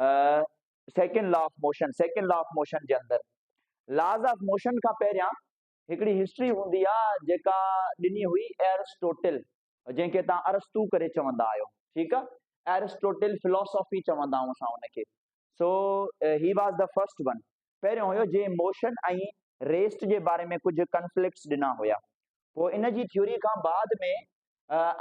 Second law of motion. Second law of motion जे अंदर laws of motion का पहिरियां हिकिड़ी हिस्ट्री हूंदी आहे जेका ॾिनी हुई एरिस्टोटल, जंहिंखे तव्हां अरस्तू करे चवंदा आहियो, ठीकु आहे। एरिस्टोटल फिलोसॉफी चवंदा आहियूं असां हुनखे। So he was the first one. पहिरियों हुयो जे मोशन ऐं रेस्ट जे बारे में कुझु कन्फ्लिक्ट्स ॾिना हुया। पोइ इन जी थ्योरी खां बाद में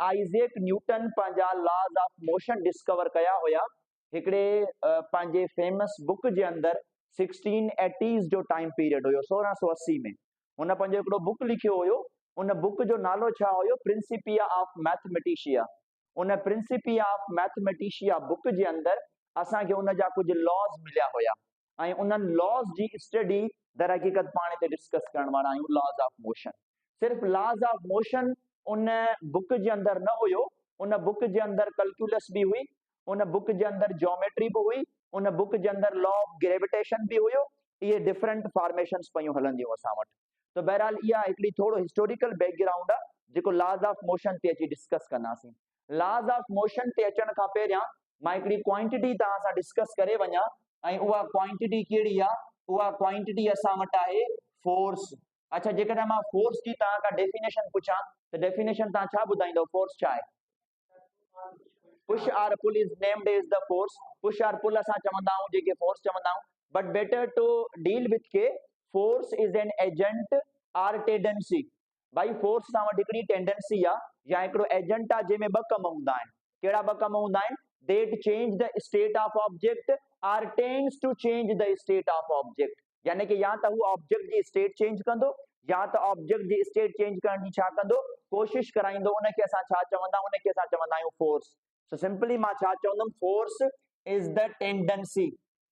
आइज़ैक न्यूटन पंहिंजा लॉज ऑफ मोशन डिस्कवर कया हुया हिकिड़े पंहिंजे फेमस बुक जे अंदरि 1680s जो टाइम पीरियड हुयो, 1680 में हुन पंहिंजो हिकिड़ो बुक लिखियो हुयो। उन बुक जो नालो छा हुयो? Principia of mathematica. उन प्रिंसिपिया ऑफ मैथमेटिशिया बुक जे अंदरि असांखे उन जा कुझु लॉज मिलिया हुया ऐं उन्हनि लॉज जी स्टडी दर हक़ीक़त पाण हिते डिस्कस करण वारा आहियूं। लॉज ऑफ मोशन, सिर्फ़ लॉज ऑफ मोशन उन बुक जे अंदरि न हुयो, उन बुक जे अंदरि कैलकुलस बि हुई, उन बुक जे अंदरि ज्योमेट्री बि हुई, उन बुक जे अंदरि लॉ ऑफ ग्रेविटेशन बि हुयो। इहे डिफरेंट फॉर्मेशंस पयूं हलंदियूं असां वटि। तो बहरहाल इहा हिकिड़ी थोरो हिस्टोरिकल बैकग्राउंड आहे जेको लॉज ऑफ मोशन ते अची डिस्कस कंदासीं। लॉज ऑफ मोशन ते अचण खां पहिरियां मां हिकिड़ी क्वांटिटी तव्हां सां डिस्कस करे वञा, ऐं उहा क्वांटिटी कहिड़ी आहे? उहा क्वांटिटी असां वटि आहे फोर्स। अच्छा, जेकॾहिं मां फोर्स जी तव्हां खां डेफिनेशन पुछां त डेफिनेशन तव्हां छा ॿुधाईंदव? फोर्स छा आहे? Push or pull is named as the force. Push or pull असां चवंदा आहियूं, जेके फोर्स चवंदा आहियूं। But better to deal with के force is an agent or tendency. भाई फोर्स सां वटि हिकिड़ी टेंडेंसी आहे या हिकिड़ो एजेंट आहे जंहिंमें ॿ कम हूंदा आहिनि। कहिड़ा ॿ कम हूंदा आहिनि? That change the state of object or tends to change the state of object. यानी कि या त हू ऑब्जेक्ट जी स्टेट चेंज कंदो या त ऑब्जेक्ट जी स्टेट चेंज करण जी छा कंदो? कोशिश कराईंदो। उनखे असां छा चवंदा आहियूं? उनखे असां चवंदा आहियूं फोर्स। सो सिंपली मां छा चवंदुमि? Force is the tendency.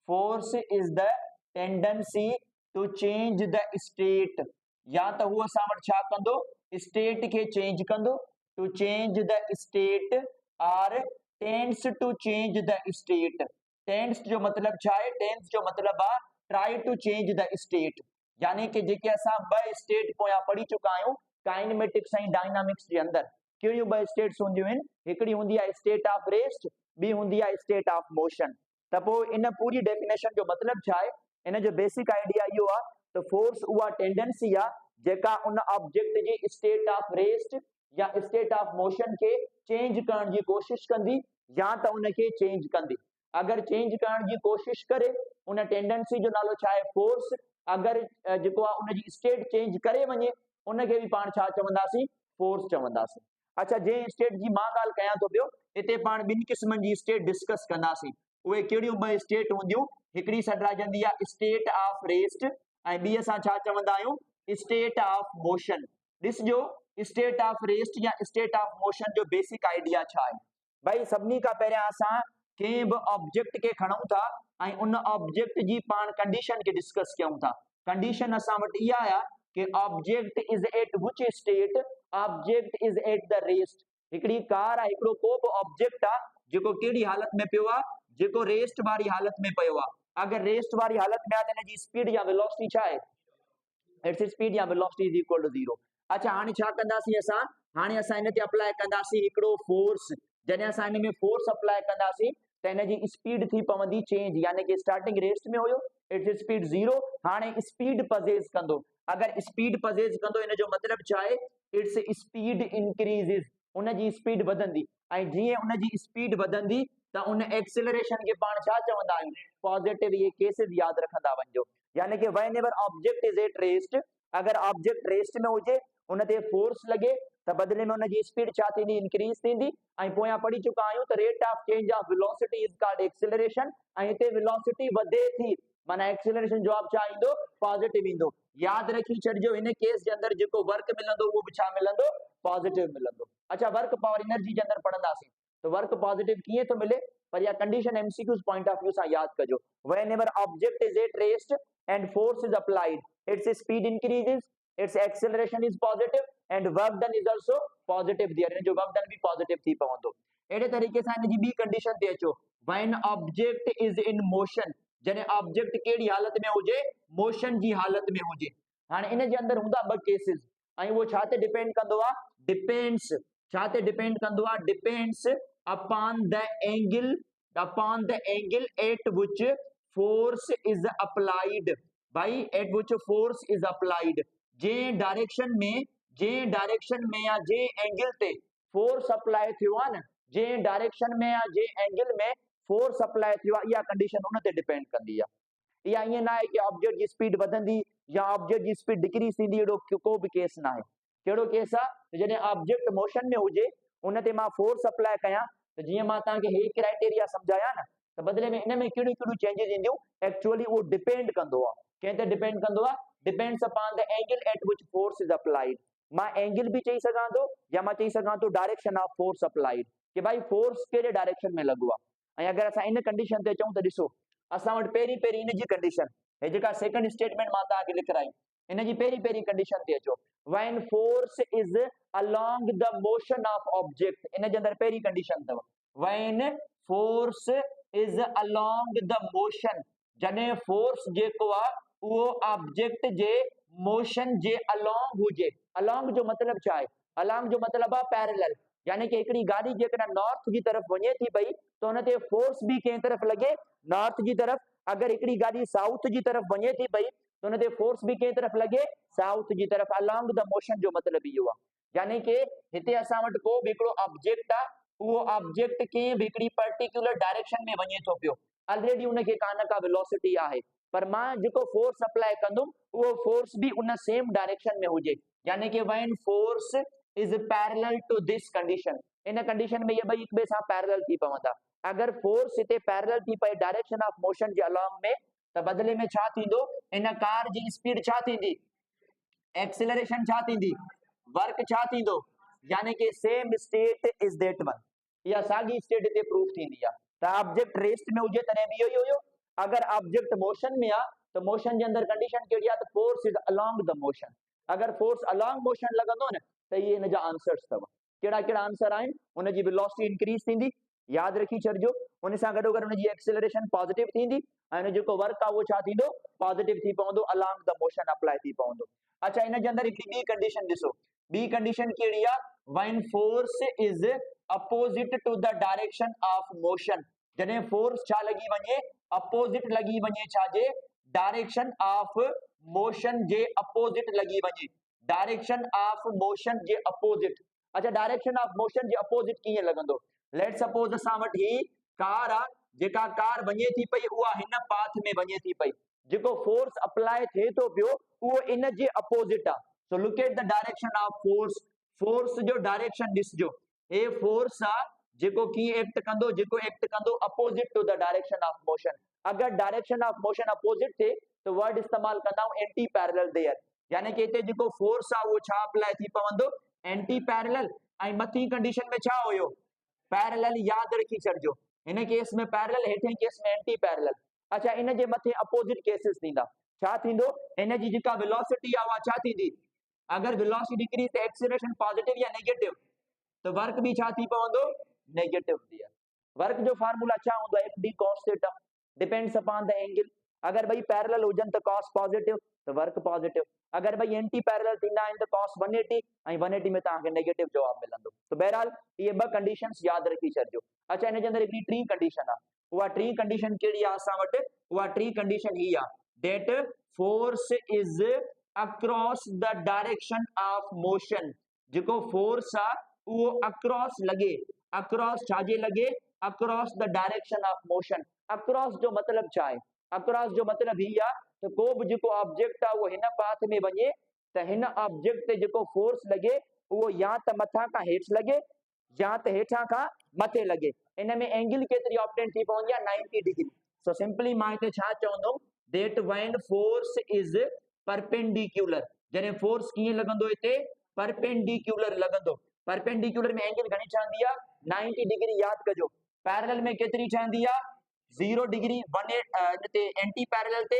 Force is the tendency to change the state. या त हू असां वटि छा कंदो? स्टेट खे चेंज कंदो, to change the state, or tends to change the state. Tends जो मतलब छा आहे? टेंड्स जो मतलब आहे try to change the state. यानी कि जेके असां ॿ स्टेट पोयां पढ़ी चुका आहियूं काइनेमेटिक्स ऐं डायनामिक्स जे अंदरि, कहिड़ियूं ॿ स्टेट्स हूंदियूं आहिनि? हिकिड़ी हूंदी आहे स्टेट ऑफ रेस्ट, ॿी हूंदी आहे स्टेट ऑफ मोशन। त पोइ इन पूरी डेफिनेशन जो मतिलबु छा आहे? इन जो बेसिक आइडिया इहो आहे त फोर्स उहा टेंडेंसी आहे जेका उन ऑब्जेक्ट जी स्टेट ऑफ रेस्ट या स्टेट ऑफ मोशन खे चेंज करण जी कोशिश कंदी या त उनखे चेंज कंदी। अगरि चेंज करण जी कोशिश करे उन टेंडेंसी जो नालो छा आहे? फोर्स। अगरि जेको आहे उनजी स्टेट चेंज करे वञे उनखे बि पाण छा चवंदासीं? फोर्स चवंदासीं। अच्छा, जंहिं स्टेट जी मां ॻाल्हि कयां थो पियो, हिते पाण ॿिनि क़िस्मनि जी स्टेट डिस्कस कंदासीं। उहे कहिड़ियूं ॿ स्टेट हूंदियूं? हिकिड़ी सॾिराइजंदी आहे स्टेट ऑफ रेस्ट ऐं ॿी असां छा चवंदा आहियूं? State of motion. ॾिसजो, स्टेट ऑफ रेस्ट या स्टेट ऑफ मोशन जो बेसिक आइडिया छा आहे? भाई सभिनी खां पहिरियां असां कंहिं बि ऑब्जेक्ट खे खणूं था ऐं उन ऑब्जेक्ट जी पाण कंडीशन खे डिस्कस कयूं था। कंडीशन असां वटि इहा आहे कि object is eight which state? Object is at the rest. हिकिड़ी कार आहे, हिकिड़ो को बि ऑब्जेक्ट आहे जेको कहिड़ी हालत में पियो आहे? जेको रेस्ट वारी हालत में पियो आहे। अगरि रेस्ट वारी हालत में आहे त हिन जी स्पीड या वेलोसिटी छा आहे? इट्स स्पीड या वेलोसिटी इज इक्वल टू 0। अच्छा, हाणे छा कंदासीं असां? हाणे असां हिन ते अप्लाई कंदासीं हिकिड़ो फोर्स। जॾहिं असां हिन में फोर्स अप्लाई कंदासीं त हिन जी स्पीड थी पवंदी चेंज। यानी कि स्टार्टिंग रेस्ट में हुयो, इट्स स्पीड 0, हाणे स्पीड पजेस कंदो। अगरि स्पीड पजेस कंदो इन जो मतिलबु छा आहे? Its speed increases. उन जी स्पीड वधंदी ऐं जीअं उन जी स्पीड वधंदी त उन एक्सेलरेशन खे पाण छा चवंदा आहियूं? पॉजिटिव। ये केसेस यादि रखंदा वञिजो। यानी कि whenever object is at rest, अगरि ऑब्जेक्ट रेस्ट में हुजे उन ते फोर्स लॻे त बदिले में उन जी स्पीड छा थींदी? इंक्रीज थींदी। ऐं पोयां पढ़ी चुका आहियूं त rate of change of velocity is called acceleration. ऐं हिते वेलोसिटी वधे थी माना एक्सेलरेशन जवाब छा ईंदो? पॉजिटिव ईंदो। यादि रखी छॾिजो, इन केस जे अंदरि जेको वर्क मिलंदो उहो बि छा मिलंदो? पॉजिटिव मिलंदो। अच्छा, वर्क पावर एनर्जी जे अंदरि पढ़ंदासीं त वर्क पॉजिटिव कीअं थो मिले, पर इहा condition MCQs point of view सां यादि कजो। Whenever object is at rest and force is applied, its speed increases, its acceleration is positive and work done is also positive there। जो work done भी positive थी पवंदो। अहिड़े तरीक़े सां इन जी ॿी कंडीशन ते अचो, when object is in motion, जॾहिं ऑब्जेक्ट कहिड़ी हालत में हुजे? मोशन जी हालत में हुजे। हाणे इन जे अंदरि हूंदा ॿ केसिस ऐं उहो छा ते डिपेंड कंदो आहे? डिपेंड्स। छा ते डिपेंड कंदो आहे? Depends upon the angle upon the angle at which force is applied. भाई at which force is applied, J direction में या जे एंगल ते फोर्स अप्लाई थियो आहे न, जे डायरेक्शन में या जे एंगल में फोर्स अप्लाई थियो आहे, इहा कंडीशन उन ते डिपेंड कंदी आहे। इहा ईअं न आहे कि ऑब्जेक्ट जी स्पीड वधंदी या ऑब्जेक्ट जी स्पीड डिक्रीज थींदी, अहिड़ो को बि केस न आहे। कहिड़ो केस आहे? जॾहिं ऑब्जेक्ट मोशन में हुजे उन ते मां फोर्स अप्लाई कयां, त जीअं मां तव्हांखे हे क्राइटेरिया सम्झाया न, त बदिले में इन में कहिड़ियूं कहिड़ियूं चेंजिस ईंदियूं, एक्चुअली उहो डिपेंड कंदो आहे, कंहिं ते डिपेंड कंदो आहे, depends upon the angle eight which force is applied. मां एंगल भी चई सघां थो या मां चई सघां थो डायरेक्शन ऑफ फोर्स अप्लाइड, कि भाई फोर्स कहिड़े डायरेक्शन में लॻो आहे। ऐं अगरि असां इन कंडीशन ते चऊं त ॾिसो, असां वटि पहिरीं इन जी कंडीशन, हे जेका सेकंड स्टेटमेंट मां तव्हांखे लिखाई, इन जी पहिरीं कंडीशन ते अचो, when force is along the motion of object, इन जे अंदरि पहिरीं कंडीशन अथव, when force is along the motion, जॾहिं फोर्स जेको आहे उहो ऑब्जेक्ट जे मोशन जे अलोंग हुजे। अलोंग जो मतलब छा आहे? अलोंग जो मतलब आहे पैरेलल, यानी कि हिकिड़ी गाड़ी जेकॾहिं नॉर्थ जी तरफ वञे थी पई त हुन ते फोर्स बि कंहिं तरफ लॻे, नॉर्थ जी तरफ। अगरि हिकिड़ी गाड़ी साउथ जी तरफ वञे थी पई त हुन ते फोर्स बि कंहिं तरफ लॻे, साउथ जी तरफ। अलोंग द मोशन जो मतलब इहो आहे, यानी कि हिते असां वटि को बि हिकिड़ो ऑब्जेक्ट आहे, उहो ऑब्जेक्ट कंहिं बि हिकिड़ी पर्टिकुलर डायरेक्शन में वञे थो पियो, ऑलरेडी उनखे का न का वेलोसिटी आहे, पर मां जेको फोर्स अप्लाई कंदुमि उहो फोर्स भी उन सेम डायरेक्शन में हुजे, यानी कि when force is parallel to this condition, इन कंडीशन में ये ॿई हिक ॿिए सां पैरेलल थी पवंदा। अगर फोर्स हिते पैरेलल थी पए direction of motion J along में, त बदले में छा थींदो, इन कार जी स्पीड छा थींदी, एक्सेलरेशन छा थींदी, वर्क छा थींदो, यानी कि same state is that one, या साॻी स्टेट हिते प्रूफ थींदी आहे। त ऑब्जेक्ट रेस्ट में हुजे तॾहिं बि इहो ई हुयो, अगर ऑब्जेक्ट मोशन में आहे तो मोशन जे अंदर कंडीशन कहिड़ी आहे, त force is along the motion. अगर फोर्स अलोंग मोशन लॻंदो न, त इहे इन जा आंसर्स अथव। कहिड़ा कहिड़ा आंसर आहिनि? उन जी वेलोसिटी इंक्रीज थींदी, याद रखी छॾिजो, उन सां गॾोगॾु उन जी एक्सेलरेशन पॉजिटिव थींदी, ऐं उन जेको वर्क आहे उहो छा थींदो, पॉजिटिव थी पवंदो, अलोंग द मोशन अप्लाई थी पवंदो। अच्छा, इन जे अंदर हिकिड़ी ॿी कंडीशन ॾिसो, ॿी कंडीशन कहिड़ी आहे, when force is opposite to the direction of motion, जॾहिं फोर्स छा लॻी वञे, अपोजिट लॻी वञे, छाजे, डायरेक्शन ऑफ मोशन जे अपोजिट लॻी वञे, डायरेक्शन ऑफ मोशन जे अपोजिट। अच्छा, डायरेक्शन ऑफ मोशन जे अपोजिट कीअं लॻंदो? लेट सपोज असां वटि ही कार आहे, जेका कार वञे थी पई उहा हिन पाथ में वञे थी पई, जेको फोर्स अप्लाई थिए थो पियो उहो इन जे अपोजिट आहे। So look at the direction of force, force जो डायरेक्शन ॾिसजो, हे फोर्स आहे जेको कीअं एक्ट कंदो, जेको एक्ट कंदो opposite to the direction of motion. अगर डायरेक्शन ऑफ मोशन अपोजिट थे तो वर्ड इस्तेमाल कंदा एंटी पैरेलल देयर, यानी कि हिते जेको फोर्स आहे उहो छा अप्लाई थी पवंदो, एंटी पैरेलल। ऐं मथी कंडीशन में छा हुयो, पैरेलल, याद रखी छॾिजो, हिन केस में पैरेलल, हेठें केस में एंटी पैरेलल। अच्छा, इन जे मथे अपोजिट केसेस थींदा, छा थींदो, इन जी जेका वेलोसिटी आहे उहा छा थींदी, अगर वेलोसिटी डिक्रीज त एक्सेलरेशन पॉजिटिव या नेगेटिव, तो वर्क भी छा थी पवंदो, नेगेटिव थी। वर्क जो फार्मूला छा हूंदो, F D cos theta, depends upon the angle. अगर भाई पैरेलल हुजन तो कॉस पॉजिटिव, तो वर्क पॉजिटिव। अगर भाई एंटी पैरेलल थींदा आहिनि त कॉस 180 ऐं 180 में तव्हांखे नेगेटिव जवाब मिलंदो। तो बहरहाल ये ॿ कंडीशंस याद रखी छॾिजो। अच्छा, इन जे अंदर हिकिड़ी टी कंडीशन आहे, उहा टी कंडीशन कहिड़ी आहे असां वटि, उहा टी कंडीशन ही आहे, that force is across the direction of motion, जेको फोर्स आहे उहो अक्रॉस लॻे, अक्रॉस छाजे लॻे, across the direction of motion. Across जो मतलब छा आहे, अक्रॉस जो मतलब ही आहे त को बि जेको ऑब्जेक्ट आहे उहो हिन पाथ में वञे त हिन ऑब्जेक्ट ते जेको फोर्स लॻे उहो या त मथां खां हेठि लॻे या त हेठां खां मथे लॻे। इन में एंगल केतिरी ऑप्टेन थी पवंदी आहे, 90 डिग्री। सो सिंपली मां हिते छा चवंदुमि, that when force is perpendicular, जॾहिं फोर्स कीअं लॻंदो, हिते परपेंडिकुलर लॻंदो। परपेंडिकुलर में एंगल घणी ठहंदी आहे, 90 डिग्री, याद कजो। पैरेलल में केतिरी ठहंदी आहे, 0 डिग्री, 180 ते एंटी पैरेलल ते,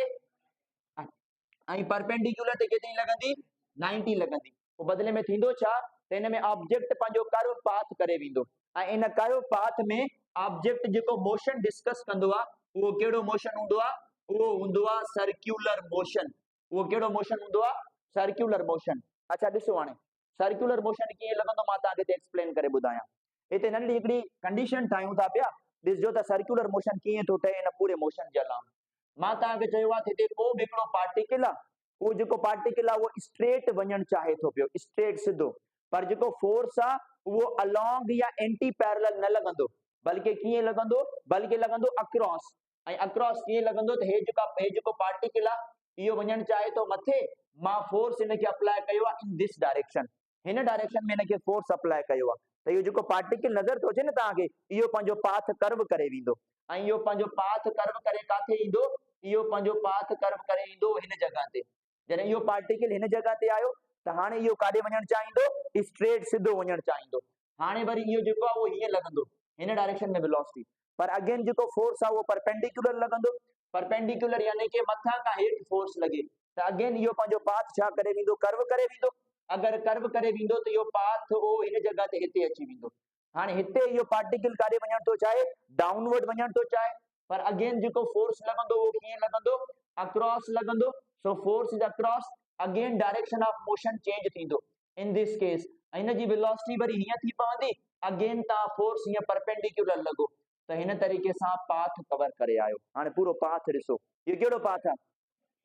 ऐं परपेंडिकुलर ते केतिरी लॻंदी, 90 लॻंदी। पोइ बदले में थींदो छा, त हिन में ऑब्जेक्ट पंहिंजो कर्व पाथ करे वेंदो, ऐं इन कर्व पाथ में ऑब्जेक्ट जेको मोशन डिस्कस कंदो आहे उहो कहिड़ो मोशन हूंदो आहे, उहो हूंदो आहे सर्कुलर मोशन। उहो कहिड़ो मोशन हूंदो आहे, सर्कुलर मोशन। अच्छा ॾिसो, हाणे सर्कुलर मोशन कीअं लॻंदो, मां तव्हांखे एक्सप्लेन करे ॿुधायां। हिते नंढी हिकिड़ी कंडीशन ठाहियूं था पिया, ॾिसजो त सर्कुलर मोशन कीअं थो ठहे इन पूरे मोशन जे अलावा। मां तव्हांखे चयो आहे हिते को बि हिकिड़ो पार्टिकल आहे, उहो जेको पार्टिकल आहे उहो स्ट्रेट वञणु चाहे थो पियो, स्ट्रेट सिधो, पर जेको फोर्स आहे उहो अलोंग या एंटी पैरेलल न लॻंदो, बल्कि कीअं लॻंदो, बल्कि लॻंदो अक्रॉस। ऐं अक्रॉस कीअं लॻंदो त हे जेको पार्टिकल आहे इहो वञणु चाहे थो मथे, मां फोर्स हिनखे अप्लाई कयो आहे इन दिस डायरेक्शन, हिन डायरेक्शन में हिनखे फोर्स अप्लाई कयो आहे, त इहो जेको पार्टिकल नज़र थो अचे न तव्हांखे, इहो पंहिंजो पाथ कर्व करे वेंदो, ऐं इहो पंहिंजो पाथ कर्व करे काथे ईंदो, इहो पंहिंजो पाथ कर्व करे ईंदो हिन जगह ते। जॾहिं इहो पार्टिकल हिन जगह ते आयो त हाणे इहो काॾे वञणु चाहींदो, स्ट्रेट सिधो वञणु चाहींदो। हाणे वरी इहो जेको आहे उहो हीअं लॻंदो हिन डायरेक्शन में वेलोसिटी, पर अगेन जेको फोर्स आहे उहो परपेंडिकुलर लॻंदो, परपेंडिकुलर यानी कि मथां खां हेठि फोर्स लॻे, त अगेन इहो पंहिंजो पाथ छा करे वेंदो, कर्व करे वेंदो। अगरि कर्व करे वेंदो त इहो पाथ उहो हिन जगह ते हिते अची वेंदो। हाणे हिते इहो पार्टिकल काॾे वञणु थो चाहे, डाउनवर्ड वञणु थो चाहे, पर अगेन जेको फोर्स लॻंदो उहो कीअं लॻंदो, अक्रॉस लॻंदो। So force is across, again direction of motion change थींदो इन दिस केस, ऐं हिन जी वेलोसिटी वरी हीअं थी पवंदी, अगेन तव्हां फोर्स हीअं परपेंडिकुलर लॻो, त हिन तरीक़े सां पाथ कवर करे आयो। हाणे पूरो पाथ ॾिसो, इहो कहिड़ो पाथ आहे,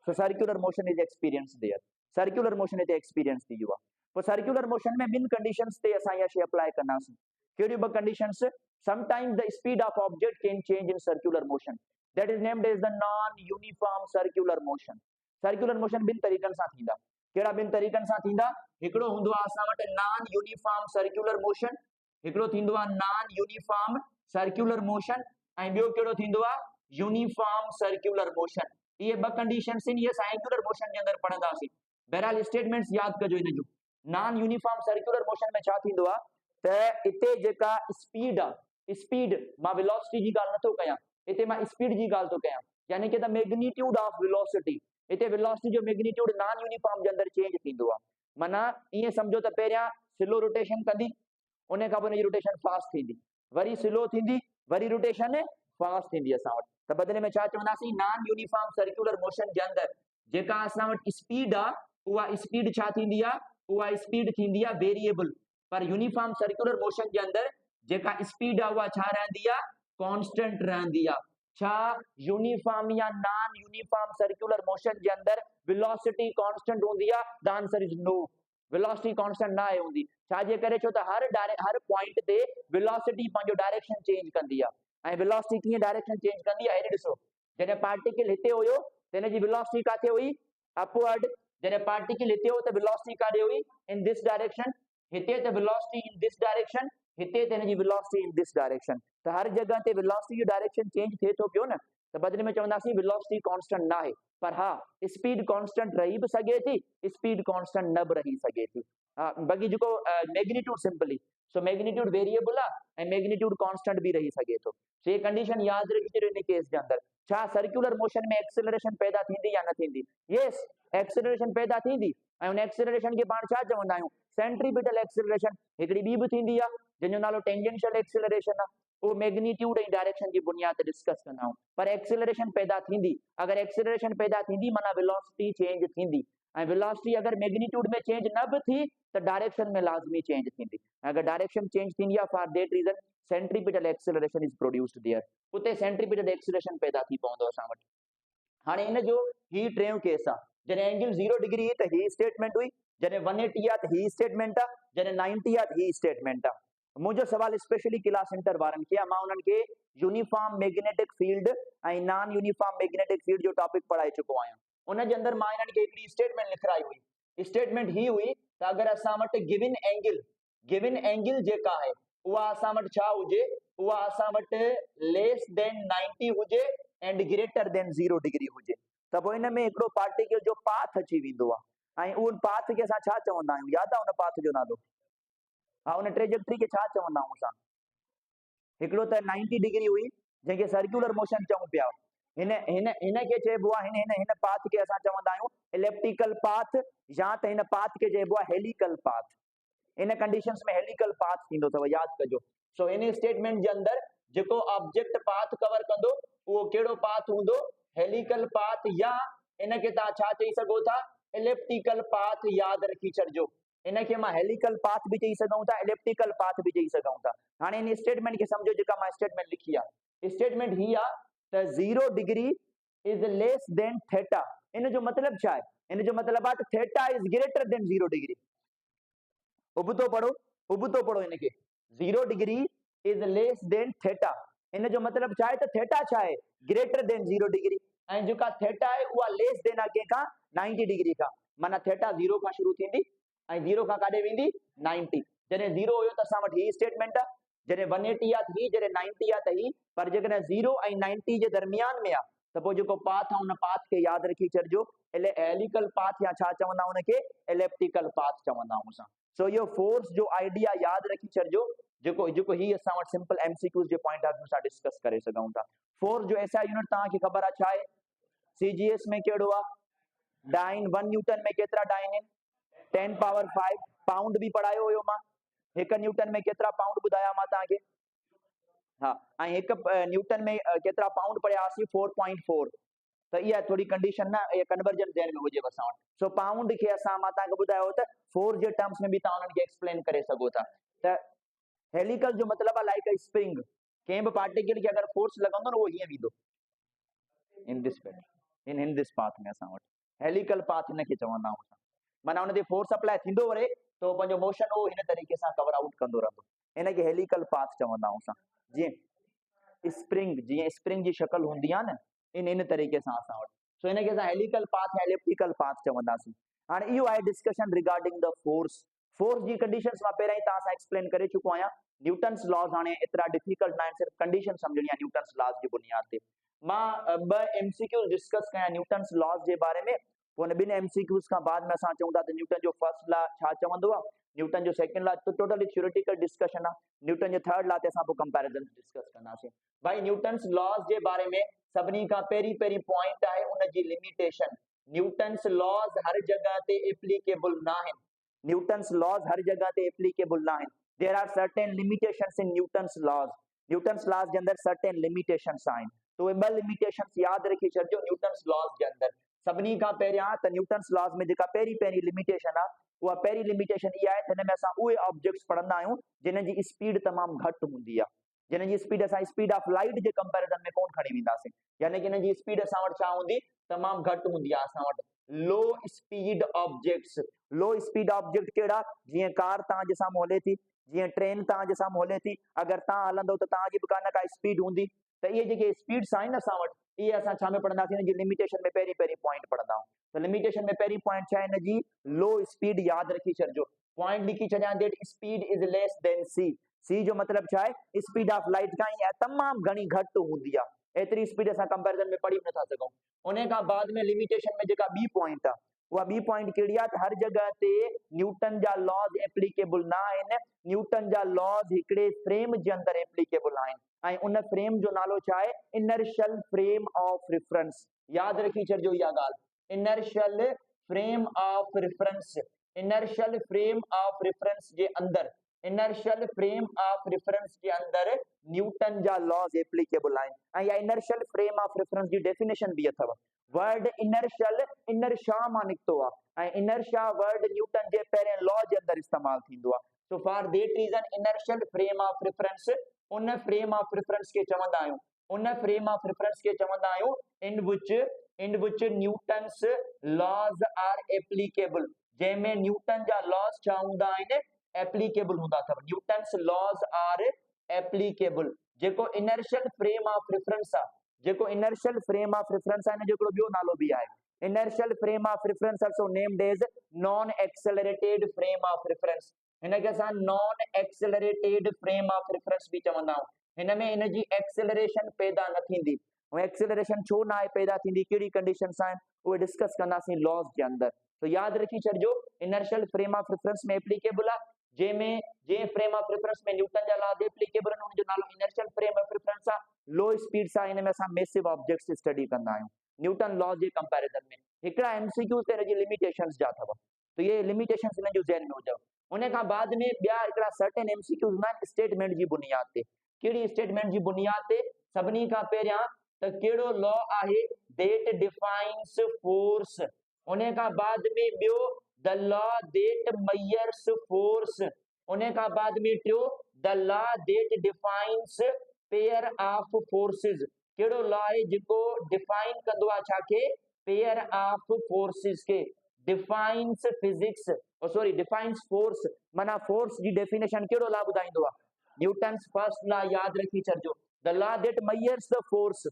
so circular motion is experience there, circular motion हिते एक्सपीरियंस थी वियो आहे। पोइ सर्कुलर मोशन में ॿिनि कंडीशंस ते असां इहा शइ अप्लाई कंदासीं। कहिड़ियूं ॿ conditions, sometimes the speed of object can change in circular motion, that is named as the non uniform circular motion. Circular motion ॿिनि तरीक़नि सां थींदा, कहिड़ा ॿिनि तरीक़नि सां थींदा, हिकिड़ो हूंदो आहे असां वटि नॉन यूनिफॉर्म सर्कुलर मोशन, हिकिड़ो थींदो आहे नॉन यूनिफॉर्म सर्कुलर मोशन, ऐं ॿियो कहिड़ो थींदो आहे यूनिफॉर्म सर्कुलर मोशन। इहे ॿ कंडीशंस आहिनि, इहे सर्कुलर मोशन जे अंदरि पढ़ंदासीं। बहरहाल स्टेटमेंट्स यादि कजो इन जूं। नॉन यूनिफॉर्म सर्कुलर मोशन में छा थींदो आहे त हिते जेका स्पीड आहे, स्पीड मां वेलोसिटी जी ॻाल्हि नथो कयां, हिते मां स्पीड जी ॻाल्हि थो कयां, यानी कि द मैग्नीट्यूड ऑफ वेलोसिटी, हिते वेलोसिटी जो मैग्नीट्यूड नॉन यूनिफॉर्म जे अंदरि चेंज थींदो आहे। माना ईअं सम्झो त पहिरियां स्लो रोटेशन कंदी, उन खां पोइ हुनजी रोटेशन फास्ट थींदी, वरी स्लो थींदी, वरी रोटेशन फास्ट थींदी असां वटि, त बदिले में छा चवंदासीं, नॉन यूनिफॉर्म सर्कुलर मोशन जे अंदरि जेका असां वटि स्पीड आहे, उहा स्पीड छा थींदी आहे, उहा स्पीड थींदी आहे वेरिएबल, पर यूनिफॉर्म सर्कुलर मोशन जे अंदरि जेका स्पीड आहे उहा छा रहंदी आहे, कांस्टेंट रहंदी आहे। छा यूनिफॉर्म या नॉन यूनिफॉर्म सर्कुलर मोशन जे अंदरि वेलोसिटी कांस्टेंट हूंदी आहे, the answer is no, velocity constant न आहे हूंदी। छाजे करे, छो त हर पॉइंट ते वेलोसिटी पंहिंजो डायरेक्शन चेंज कंदी आहे, ऐं वेलोसिटी कीअं डायरेक्शन चेंज कंदी आहे, हेॾे ॾिसो, जॾहिं पार्टिकल हिते हुयो त हिनजी वेलोसिटी काथे हुई, अपवर्ड, जॾहिं पार्टिकल हिते हो त वेलोसिटी काॾे हुई, इन दिस डायरेक्शन, हिते त वेलोसिटी इन दिस डायरेक्शन, हिते त हिनजी वेलोसिटी इन दिस डायरेक्शन, त हर जगह ते वेलोसिटी जो डायरेक्शन चेंज थिए थो पियो न, त बदिले में चवंदासीं वेलोसिटी कांस्टेंट न आहे, पर हा स्पीड कांस्टेंट रही बि सघे थी, स्पीड कांस्टेंट न बि रही सघे थी। बाक़ी जेको magnitude simply, so magnitude variable आहे ऐं मैग्नीट्यूड कांस्टेंट भी रही सघे थो। सो ये कंडीशन याद रखी छॾियो इन केस जे अंदरि। छा सर्कुलर मोशन में एक्सेलरेशन पैदा थींदी या न थींदी? यस, एक्सेलरेशन पैदा थींदी, ऐं उन एक्सेलरेशन खे पाण छा चवंदा आहियूं, सेंट्रीपिटल एक्सेलरेशन। हिकिड़ी ॿी बि थींदी आहे जंहिंजो नालो टेंजेंशियल एक्सेलरेशन आहे, वो मैग्नीट्यूड ऐं डायरेक्शन की बुनियाद ते डिस्कस कंदा आहियूं, पर एक्सेलरेशन पैदा थींदी। अगर एक्सेलरेशन पैदा थींदी माना वेलोसिटी चेंज थींदी, ऐं वेलोसिटी अगर मैग्नीट्यूड में चेंज न बि थी त डायरेक्शन में लाज़मी चेंज थींदी। अगर डायरेक्शन चेंज थींदी आहे, for that reason centripetal acceleration is produced there, उते सेंट्रीपिटल एक्सेलरेशन पैदा थी पवंदो असां वटि। हाणे इन जो ही टियों केस आहे, जॾहिं एंगल 0 डिग्री त ही स्टेटमेंट हुई, जॾहिं 180 आहे त ही स्टेटमेंट आहे, जॾहिं 90 आहे त ही स्टेटमेंट आहे। मुझे सवाल स्पेशली क्लास सेंटर वारनि खे, मां उन्हनि खे यूनिफॉर्म मैग्नेटिक फील्ड ऐं नॉन यूनिफॉर्म मैग्नेटिक फील्ड जो टॉपिक पढ़ाए चुको आहियां। उन जे अंदरि मां इन्हनि खे हिकिड़ी स्टेटमेंट लिखाई हुई। स्टेटमेंट ही हुई त अगरि असां वटि गिवन एंगल जेका आहे उहा असां वटि छा हुजे, उहा असां वटि लेस देन 90 हुजे एंड ग्रेटर देन 0 डिग्री हुजे, त पोइ इन में हिकिड़ो पार्टिकल जो पाथ अची वेंदो आहे, ऐं उन पाथ खे असां छा चवंदा आहियूं, यादि आहे उन पाथ जो नालो? हाँ, उन ट्रेजेक्टरी के छा चवंदा आहियूं असां? हिकिड़ो त 90 डिग्री हुई जंहिंखे सर्कुलर मोशन चऊं पिया, हिन खे चइबो आहे, हिन पाथ खे असां चवंदा आहियूं इलेप्टिकल पाथ, या त हिन पाथ खे चइबो आहे हेलिकल पाथ। इन कंडीशंस में हेलिकल पाथ थींदो अथव, यादि कजो। सो इन स्टेटमेंट जे अंदरि जेको ऑब्जेक्ट पाथ कवर कंदो उहो कहिड़ो पाथ हूंदो, हेलिकल पाथ, या इन खे तव्हां छा चई सघो था, इलेप्टिकल पाथ। यादि रखी छॾिजो, इनके मां हेलिकल पाथ भी चई सघूं था, एलिप्टिकल पाथ भी चई सघूं था। हाणे इन स्टेटमेंट के समझो जेका मां स्टेटमेंट लिखी आहे, स्टेटमेंट ही आहे त 0 degree is less than theta. इन जो मतलब छा आहे? इन जो मतलब आहे theta is greater than 0 degree. उबतो पढ़ो इनके, 0 degree is less than theta. इन जो मतलब छा आहे त थीटा छा आहे? Greater than 0 degree. ऐं जेका थीटा आहे उहा लेस देन आहे कंहिंखां? 90 डिग्री खां। माना थीटा 0 खां शुरू थींदी ऐं 0 खां काॾे वेंदी? 90। जॾहिं 0 हुयो त असां वटि ही स्टेटमेंट आहे, जॾहिं 180 आहे त ही, जॾहिं 90 आहे त ही। पर जेकॾहिं 0 ऐं 90 जे दरमियान में आहे त पोइ जेको पाथ आहे उन पाथ खे यादि रखी छॾिजो, हेलिकल पाथ या छा चवंदा उनखे? एलिप्टिकल पाथ चवंदा आहियूं असां। सो इहो फोर्स जो आइडिया यादि रखी छॾिजो, जेको ही असां वटि simple MCQs J point of view सां डिस्कस करे सघूं था। फोर्स जो एसआई यूनिट तव्हांखे ख़बर आहे छा आहे? सीजीएस में कहिड़ो आहे? डाइन। 1 न्यूटन में केतिरा डाइन आहिनि? 10 पावर 5। पाउंड बि पढ़ायो हुयो मां। 1 न्यूटन में केतिरा पाउंड ॿुधाया मां तव्हांखे? हाँ, ऐं 1 न्यूटन में केतिरा पाउंड पढ़ियासीं? 4.4। त इहा थोड़ी कंडीशन ना कन्वर्जन ज़हन में हुजेव असां वटि। सो पाउंड खे असां मां तव्हांखे ॿुधायो त फोर्स जे टर्म्स में बि तव्हां उन्हनि खे एक्सप्लेन करे सघो था। त हेलिकल जो मतलब आहे लाइक अ स्प्रिंग। कंहिं बि पार्टिकल खे अगरि फोर्स लॻंदो न, उहो हीअं वेंदो in this pattern, in this path में। असां वटि हेलिकल पाथ इनखे चवंदा आहियूं असां। माना उन ते फोर्स अप्लाई थींदो वरे तो पंहिंजो मोशन उहो हिन तरीक़े सां कवर आउट कंदो रहंदो। इनखे हेलिकल पाथ चवंदा आहियूं असां। जीअं स्प्रिंग जी शक्ल हूंदी आहे न, इन तरीक़े सां असां वटि। सो इनखे असां हेलिकल पाथ या एलिप्टिकल पाथ चवंदासीं। हाणे इहो आहे discussion regarding the force. Force जी कंडीशंस मां पहिरियों ई तव्हां सां एक्सप्लेन करे चुको आहियां। न्यूटन्स लॉज हाणे एतिरा डिफिकल्ट न आहिनि, सिर्फ़ु कंडीशन सम्झणी आहे न्यूटन्स लॉज जी बुनियाद ते। मां 2 एमसीक्यूज़ डिस्कस कया न्यूटन्स लॉज जे बारे में। पोइ उन 2 एमसीक्यूज़ खां बाद में असां चऊं था त न्यूटन जो फर्स्ट लॉ छा चवंदो आहे, न्यूटन जो सेकंड लॉ। तो टोटली थ्योरेटिकल डिस्कशन आहे। न्यूटन जो थर्ड लॉ ते असां पोइ कंपैरिजन डिस्कस कंदासीं। भाई न्यूटन्स लॉज जे बारे में सभिनी खां पहिरीं पॉइंट आहे उनजी लिमिटेशन। न्यूटन्स लॉज हर जगह ते एप्लीकेबल न आहिनि। न्यूटन्स लॉज हर जगह ते एप्लीकेबल न आहिनि। There are certain limitations in Newton's laws. Newton's laws जे अंदर सर्टेन लिमिटेशंस आहिनि। तो उहे 2 लिमिटेशंस यादि रखी छॾिजो न्यूटन्स लॉज जे अंदर। सभिनी खां पहिरियां त न्यूटन्स लॉज में जेका पहिरीं लिमिटेशन आहे, उहा पहिरीं लिमिटेशन इहा आहे त हिन में असां उहे ऑब्जेक्ट्स पढ़ंदा आहियूं जिन्हनि जी स्पीड तमामु घटि हूंदी आहे। जिन्हनि जी स्पीड असां speed of light J comparison में कोन खणी वेंदासीं, यानी कि हिननि जी स्पीड असां वटि छा हूंदी? तमामु घटि हूंदी आहे असां वटि। लो स्पीड ऑब्जेक्ट्स। लो स्पीड ऑब्जेक्ट कहिड़ा? जीअं कार तव्हां जे साम्हूं हले थी, जीअं ट्रेन तव्हां जे साम्हूं हले थी। अगरि तव्हां हलंदो त तव्हांजी बि का न का स्पीड हूंदी। त इहे जेके स्पीड्स आहिनि असां वटि, इहे असां छा में पढ़ंदासीं? हिन जी लिमिटेशन में पहिरीं पॉइंट पढ़ंदा आहियूं। त लिमिटेशन में पहिरीं पॉइंट छा आहे? हिन जी लो स्पीड यादि रखी छॾिजो। पॉइंट लिखी छॾियां, that speed is less than C. C जो मतलब छा आहे? स्पीड ऑफ लाइट खां इहा तमामु घणी घटि हूंदी आहे। एतिरी स्पीड असां कंपैरिजन में पढ़ी नथा सघूं। उन खां बाद में लिमिटेशन में जेका ॿी पॉइंट आहे, उहा ॿी पॉइंट कहिड़ी आहे? त हर जगह ते न्यूटन जा लॉज एप्लीकेबल न आहिनि। न्यूटन जा लॉज हिकिड़े फ्रेम जे अंदर एप्लीकेबल आहिनि, ऐं उन फ्रेम जो नालो छा आहे? Inertial frame of reference. यादि रखी छॾिजो इहा ॻाल्हि, inertial frame of reference. Inertial frame of reference जे अंदर, इनर्शियल फ्रेम ऑफ रेफरेंस के अंदर न्यूटन जा लॉज एप्लीकेबल आहिनि। ऐं इहा इनर्शियल फ्रेम ऑफ रेफरेंस जी डेफिनेशन बि अथव। वर्ड इनर्शियल इनर्शिया मां निकितो आहे, ऐं इनर्शिया वर्ड न्यूटन जे पहिरें लॉ जे अंदर इस्तेमाल थींदो आहे। So for that reason inertial frame of reference, उन फ्रेम ऑफ रेफरेंस खे चवंदा आहियूं, उन फ्रेम ऑफ रेफरेंस खे चवंदा आहियूं in which Newton's laws are applicable. जंहिंमें न्यूटन जा लॉज छा हूंदा आहिनि? एप्लीकेबल हूंदा अथव। Newton's laws are applicable. जेको इनर्शियल फ्रेम ऑफ रेफरेंस आहे, जेको इनर्शियल फ्रेम ऑफ रेफरेंस आहे, हिन जो ॿियो नालो बि आहे। Inertial frame of reference also named as non accelerated frame of reference. हिनखे असां non accelerated frame of reference बि चवंदा आहियूं। हिन में हिन जी एक्सेलरेशन पैदा न थींदी। एक्सेलरेशन छो न आहे पैदा थींदी? कहिड़ी कंडीशंस आहिनि? उहे डिस्कस कंदासीं लॉज जे अंदर। तो यादि रखी छॾिजो, इनर्शियल फ्रेम ऑफ रेफरेंस में एप्लीकेबल आहे। जंहिं फ्रेम ऑफ रेफरेंस में न्यूटन जा लॉज एप्लीकेबल आहिनि, उनजो नालो इनर्शियल फ्रेम ऑफ रेफरेंस आहे। लो स्पीड सां हिन में असां मैसिव ऑब्जेक्ट्स स्टडी कंदा आहियूं न्यूटन लॉज जे कंपैरिजन में। हिकिड़ा एमसीक्यूज़ त हिनजी लिमिटेशंस जा अथव, तो ये लिमिटेशंस हिन जो ज़हन में हुजव। उन खां बाद में ॿिया हिकिड़ा सर्टेन एमसीक्यूज़ हूंदा आहिनि स्टेटमेंट जी बुनियाद ते। कहिड़ी स्टेटमेंट जी बुनियाद ते? सभिनी खां पहिरियां त कहिड़ो लॉ आहे दैट डिफाइंस फोर्स। उन खां बाद में ॿियो the law that measures force, उन खां बाद में टियो the law that defines pair of forces, कहिड़ो लॉ आहे जेको डिफाइन कंदो आहे छा खे, पेयर ऑफ फोर्सेस के, defines physics sorry defines force, माना फोर्स जी डेफिनेशन कहिड़ो लॉ ॿुधाईंदो आहे, न्यूटन्स फर्स्ट लॉ याद रखी छॾिजो, the law that measures the force,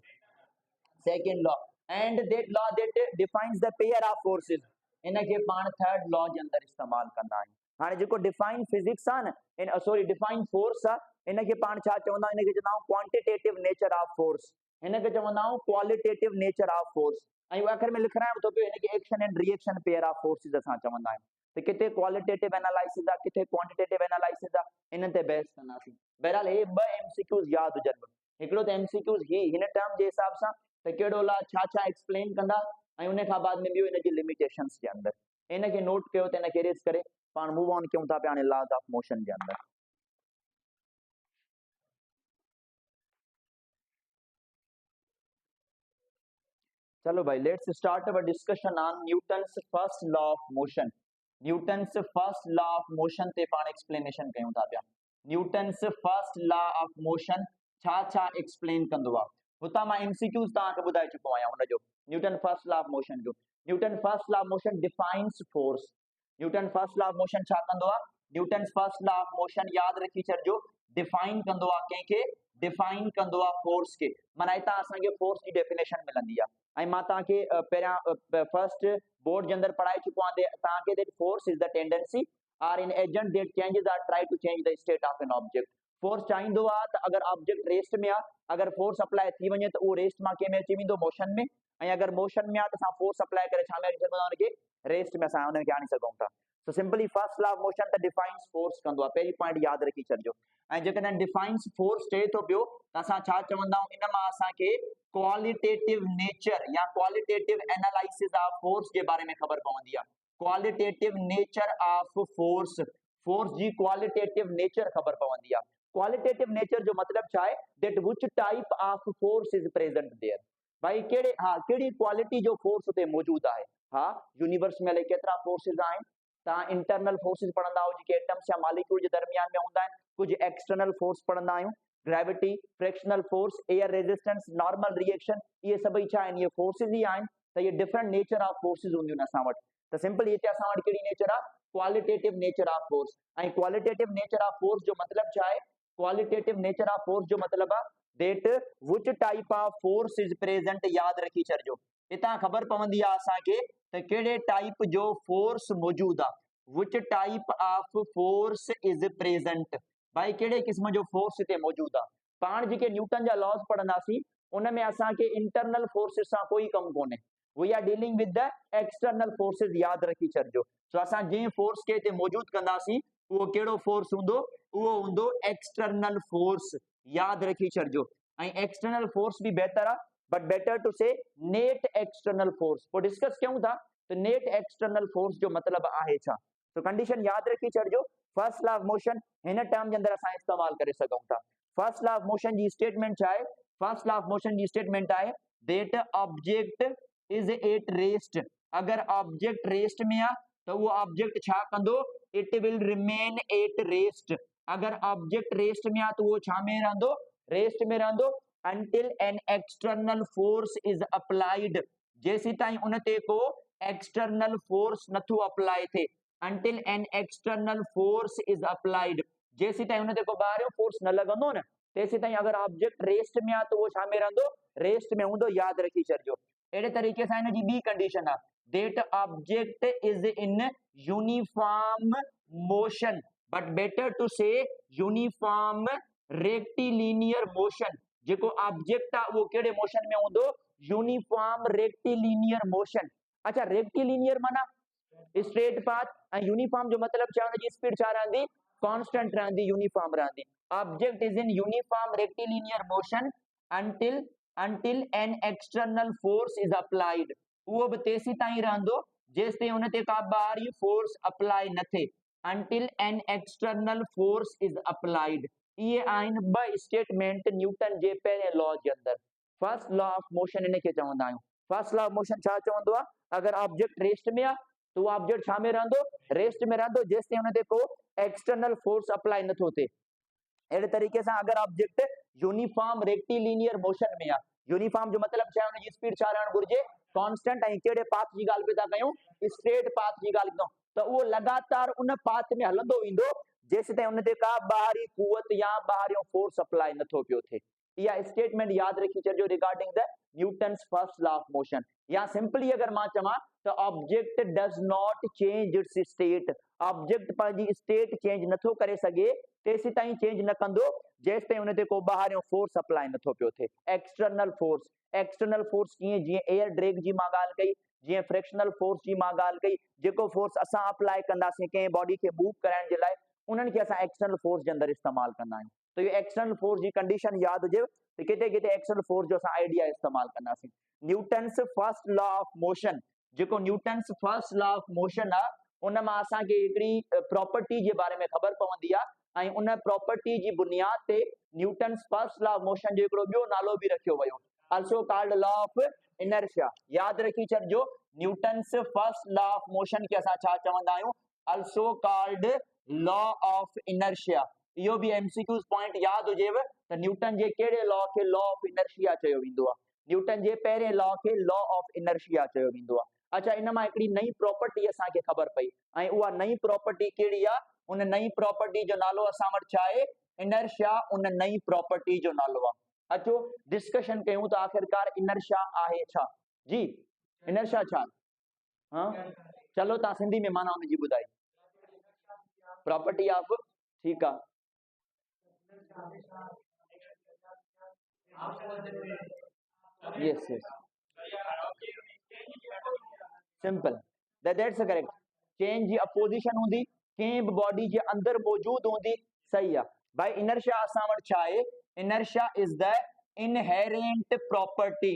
second law and that law that defines the pair of forces, इनके पाण थर्ड लॉ जे अंदर इस्तेमाल कंदा आहियूं। हाणे जेको डिफाइन फिजिक्स आहे न, इन सॉरी डिफाइन फोर्स आहे, इनके पाण छा चवंदा आहियूं, इनके चवंदा आहियूं क्वांटिटेटिव नेचर ऑफ फोर्स, इनके चवंदा आहियूं क्वालिटेटिव नेचर ऑफ फोर्स, ऐं आखिर में लिखाइणो थो पियो इनके action and reaction pair of forces असां चवंदा आहियूं। त किथे क्वालिटेटिव एनालिसिस आहे, किथे क्वांटिटेटिव एनालिसिस आहे, इन ते बहस कंदासीं। बहरहाल हे ॿ एमसीक्यूज़ यादि हुजनि, हिकिड़ो त एमसीक्यूज़ हिन टर्म जे हिसाब सां त कहिड़ो लॉ छा छा एक्सप्लेन कंदा, ऐं उन खां बाद में ॿियो इनजी लिमिटेशंस जे अंदर, इनखे नोट कयो त इनखे इरेज करे पाण मूव ऑन कयूं था पिया हाणे लॉज ऑफ मोशन जे अंदर। चलो भाई let's start our discussion on Newton's first law of motion. Newton's first law of motion ते पाण एक्सप्लेनेशन कयूं था पिया। Newton's first law of motion छा छा एक्सप्लेन कंदो आहे, हुतां मां एमसीक्यूज़ तव्हांखे ॿुधाए चुको आहियां हुनजो, Newton first law of motion जो। Newton first law of motion defines force, Newton first law of motion छा कंदो आहे, Newton first law of motion याद रखी छॾिजो, डिफाइन कंदो आहे कंहिंखे, डिफाइन कंदो आहे फोर्स के, माना हितां असांखे फोर्स जी डेफिनेशन मिलंदी आहे। ऐं मां तव्हांखे पहिरियां फर्स्ट बोर्ड जे अंदरि पढ़ाए चुको आहियां तव्हांखे that force is the tendency or in agent that changes or try to change the state of an object. Force चाहींदो आहे त अगरि ऑब्जेक्ट रेस्ट में आहे, अगरि फोर्स अप्लाई थी वञे त उहो रेस्ट मां कंहिं में अची वेंदो, मोशन में, ऐं अगरि मोशन में आहे त असां फोर्स अप्लाई करे छा में अची सघूं था, हुनखे रेस्ट में असां हुनखे आणे सघूं था। So simply first law of motion त डिफाइंस फोर्स कंदो आहे, पहिरीं पॉइंट यादि रखी छॾिजो। ऐं जेकॾहिं डिफाइंस फोर्स चए थो पियो त असां छा चवंदा आहियूं, इन मां असांखे क्वालिटेटिव नेचर या क्वालिटेटिव एनालिसिस ऑफ फोर्स के बारे में खबर पवंदी आहे। Qualitative nature of force, force जी क्वालिटेटिव नेचर खबर पवंदी आहे। क्वालिटेटिव नेचर जो मतलब छा आहे, that which type of force is present there, भाई कहिड़े कहिड़ी क्वालिटी जो फोर्स उते मौजूद आहे। यूनिवर्स में केतिरा फोर्सेस आहिनि, तव्हां इंटरनल फोर्सेस पढ़ंदा हो जेके एटम्स या मॉलिक्यूल जे दरमियान में हूंदा आहिनि, कुछ एक्सटर्नल फोर्स पढ़ंदा आहियूं, gravity, frictional force, air resistance, normal reaction, ये सभई छा आहिनि, ये फोर्सेस ही आहिनि। त ये डिफरेंट नेचर ऑफ फोर्सेस हूंदियूं आहिनि असां वटि। त सिंपल हिते असां वटि कहिड़ी नेचर आहे, क्वालिटेटिव नेचर ऑफ फोर्स। ऐं क्वालिटेटिव नेचर ऑफ फोर्स जो मतलब छा आहे, क्वालिटेटिव नेचर ऑफ फोर्स जो मतलब आहे that which type of force is present, याद रखी छॾिजो। हितां ख़बर पवंदी आहे असांखे त कहिड़े टाइप जो फोर्स मौजूद आहे, which type of force is present, भाई कहिड़े क़िस्म जो फोर्स हिते मौजूद आहे। पाण जेके न्यूटन जा लॉज पढ़ंदासीं उन में असांखे इंटरनल फोर्सेस सां कोई कमु कोन्हे, we are dealing with the external forces, याद रखी छॾिजो। सो असां जंहिं फोर्स खे हिते मौजूद कंदासीं उहो कहिड़ो फोर्स हूंदो, उहो हूंदो एक्सटर्नल फोर्स, याद रखी छॾिजो। ऐं एक्सटर्नल फोर्स बि बेहतर आहे, बट बेटर टू से नेट एक्सटर्नल फोर्स। पोइ डिस्कस कयूं था त नेट एक्सटर्नल फोर्स जो मतलब आहे छा। तो कंडीशन याद रखी छॾिजो, फर्स्ट लॉ ऑफ मोशन हिन टर्म जे अंदरि असां इस्तेमाल करे सघूं था। फर्स्ट लॉ ऑफ मोशन जी स्टेटमेंट छा आहे, फर्स्ट लॉ ऑफ मोशन जी स्टेटमेंट आहे that object is at rest, अगर ऑब्जेक्ट रेस्ट में आहे त उहो ऑब्जेक्ट छा कंदो, it will remain at rest, अगर ऑब्जेक्ट रेस्ट में आहे त उहो छा में रहंदो, रेस्ट में रहंदो, until an external force is applied, जेसी ताईं उन ते को एक्सटर्नल फोर्स नथो अप्लाई थे, until an external force is applied, जेसी ताईं उन ते को ॿाहिरियों फोर्स न लॻंदो न, तेसी ताईं अगर ऑब्जेक्ट रेस्ट में आहे त उहो छा में रहंदो, रेस्ट में हूंदो, याद रखी छॾिजो। अहिड़े तरीक़े सां हिन जी ॿी कंडीशन आहे that object is in uniform motion, but better to say uniform rectilinear motion, जेको ऑब्जेक्ट आहे उहो कहिड़े मोशन में हूंदो, यूनिफॉर्म रेक्टिलिनियर मोशन। अच्छा, रेक्टिलिनियर माना स्ट्रेट पाथ, ऐं यूनिफॉर्म जो मतलब छा, हुनजी स्पीड छा रहंदी, कांस्टेंट रहंदी, यूनिफॉर्म रहंदी। Object is in uniform rectilinear motion until an external force is applied, उहो बि तेसी ताईं रहंदो जेसि ताईं उन ते का ॿाहिरी फोर्स अप्लाई न थिए, until an external force is applied। इहे आहिनि ॿ स्टेटमेंट न्यूटन जे पहिरें लॉ जे अंदरि। फर्स्ट लॉ ऑफ मोशन इनखे चवंदा आहियूं। फर्स्ट लॉ ऑफ मोशन छा चवंदो आहे, अगर ऑब्जेक्ट रेस्ट में आहे तो उहो ऑब्जेक्ट छा में रहंदो, रेस्ट में रहंदो, जेसिताईं हुन ते को एक्सटर्नल फोर्स अप्लाई नथो थिए। अहिड़े तरीक़े सां अगरि ऑब्जेक्ट यूनिफॉर्म रेक्टिलिनियर मोशन में आहे, यूनिफॉर्म जो मतिलबु छा आहे, हुनजी स्पीड छा रहणु घुरिजे, कांस्टेंट, ऐं कहिड़े पाथ जी ॻाल्हि पिया था कयूं, स्ट्रेट पाथ जी ॻाल्हि कयूं, त उहो लगातार उन पाथ में हलंदो वेंदो जेसिताईं हुन ते का ॿाहिरी कुवत या ॿाहिरियों फोर्स अप्लाई नथो पियो थिए। इहा स्टेटमेंट यादि रखी छॾिजो regarding the Newton's first law of motion. या सिंपली अगर मां चवां त object does not change it's state, object पंहिंजी स्टेट चेंज नथो करे सघे तेसि ताईं चेंज न कंदो जेसिताईं हुन ते को ॿाहिरियों फोर्स अप्लाई नथो पियो थिए। एक्सटर्नल फोर्स, एक्सटर्नल फोर्स कीअं, जीअं एयर ड्रैग जी मां ॻाल्हि कई, जीअं फ्रिक्शनल फोर्स जी मां ॻाल्हि कई, जेको फोर्स असां अप्लाई कंदासीं कंहिं बॉडी खे मूव कराइण जे लाइ, उन्हनि खे असां एक्सटर्नल फोर्स जे अंदरि इस्तेमालु कंदा आहियूं। त इहो एक्सटर्नल फोर्स जी कंडीशन यादि हुजे त किथे किथे एक्सटर्नल फोर्स जो असां आइडिया इस्तेमालु कंदासीं। Newton's first law of motion, जेको Newton's first law of motion आहे, उन मां असांखे हिकिड़ी प्रॉपर्टी जे बारे में ख़बर पवंदी आहे, ऐं उन प्रॉपर्टी जी बुनियाद ते Newton's first law of motion जो हिकिड़ो ॿियो नालो बि रखियो वियो, also called law of inertia। यादि रखी छॾिजो, Newton's first law of motion खे असां छा चवंदा आहियूं, also called law of inertia। इहो बि एमसीक्यूज़ पॉइंट यादि हुजेव त न्यूटन जे कहिड़े लॉ खे लॉ ऑफ इनर्शिया चयो वेंदो आहे, न्यूटन जे पहिरें लॉ खे लॉ ऑफ इनर्शिया चयो वेंदो आहे। अच्छा, इन मां हिकिड़ी नई प्रॉपर्टी असांखे ख़बर पई, ऐं उहा नई प्रॉपर्टी कहिड़ी आहे, उन नई प्रॉपर्टी जो नालो असां वटि छा आहे, इनर्शिया, उन नई प्रॉपर्टी जो नालो आहे। अचो डिस्कशन कयूं त आख़िरकार इनर्शिया आहे छा। जी, इनर्शिया छा? हाँ, चलो तव्हां सिंधी में माना हुनजी ॿुधाई। प्रॉपर्टी ऑफ, ठीकु आहे, yes yes simple, that's correct। Change जी अपोजिशन हूंदी, कंहिं बि बॉडी जे अंदरि मौजूद हूंदी, सही आहे भाई। इनर्शिया असां वटि छा आहे, inertia is the inherent property,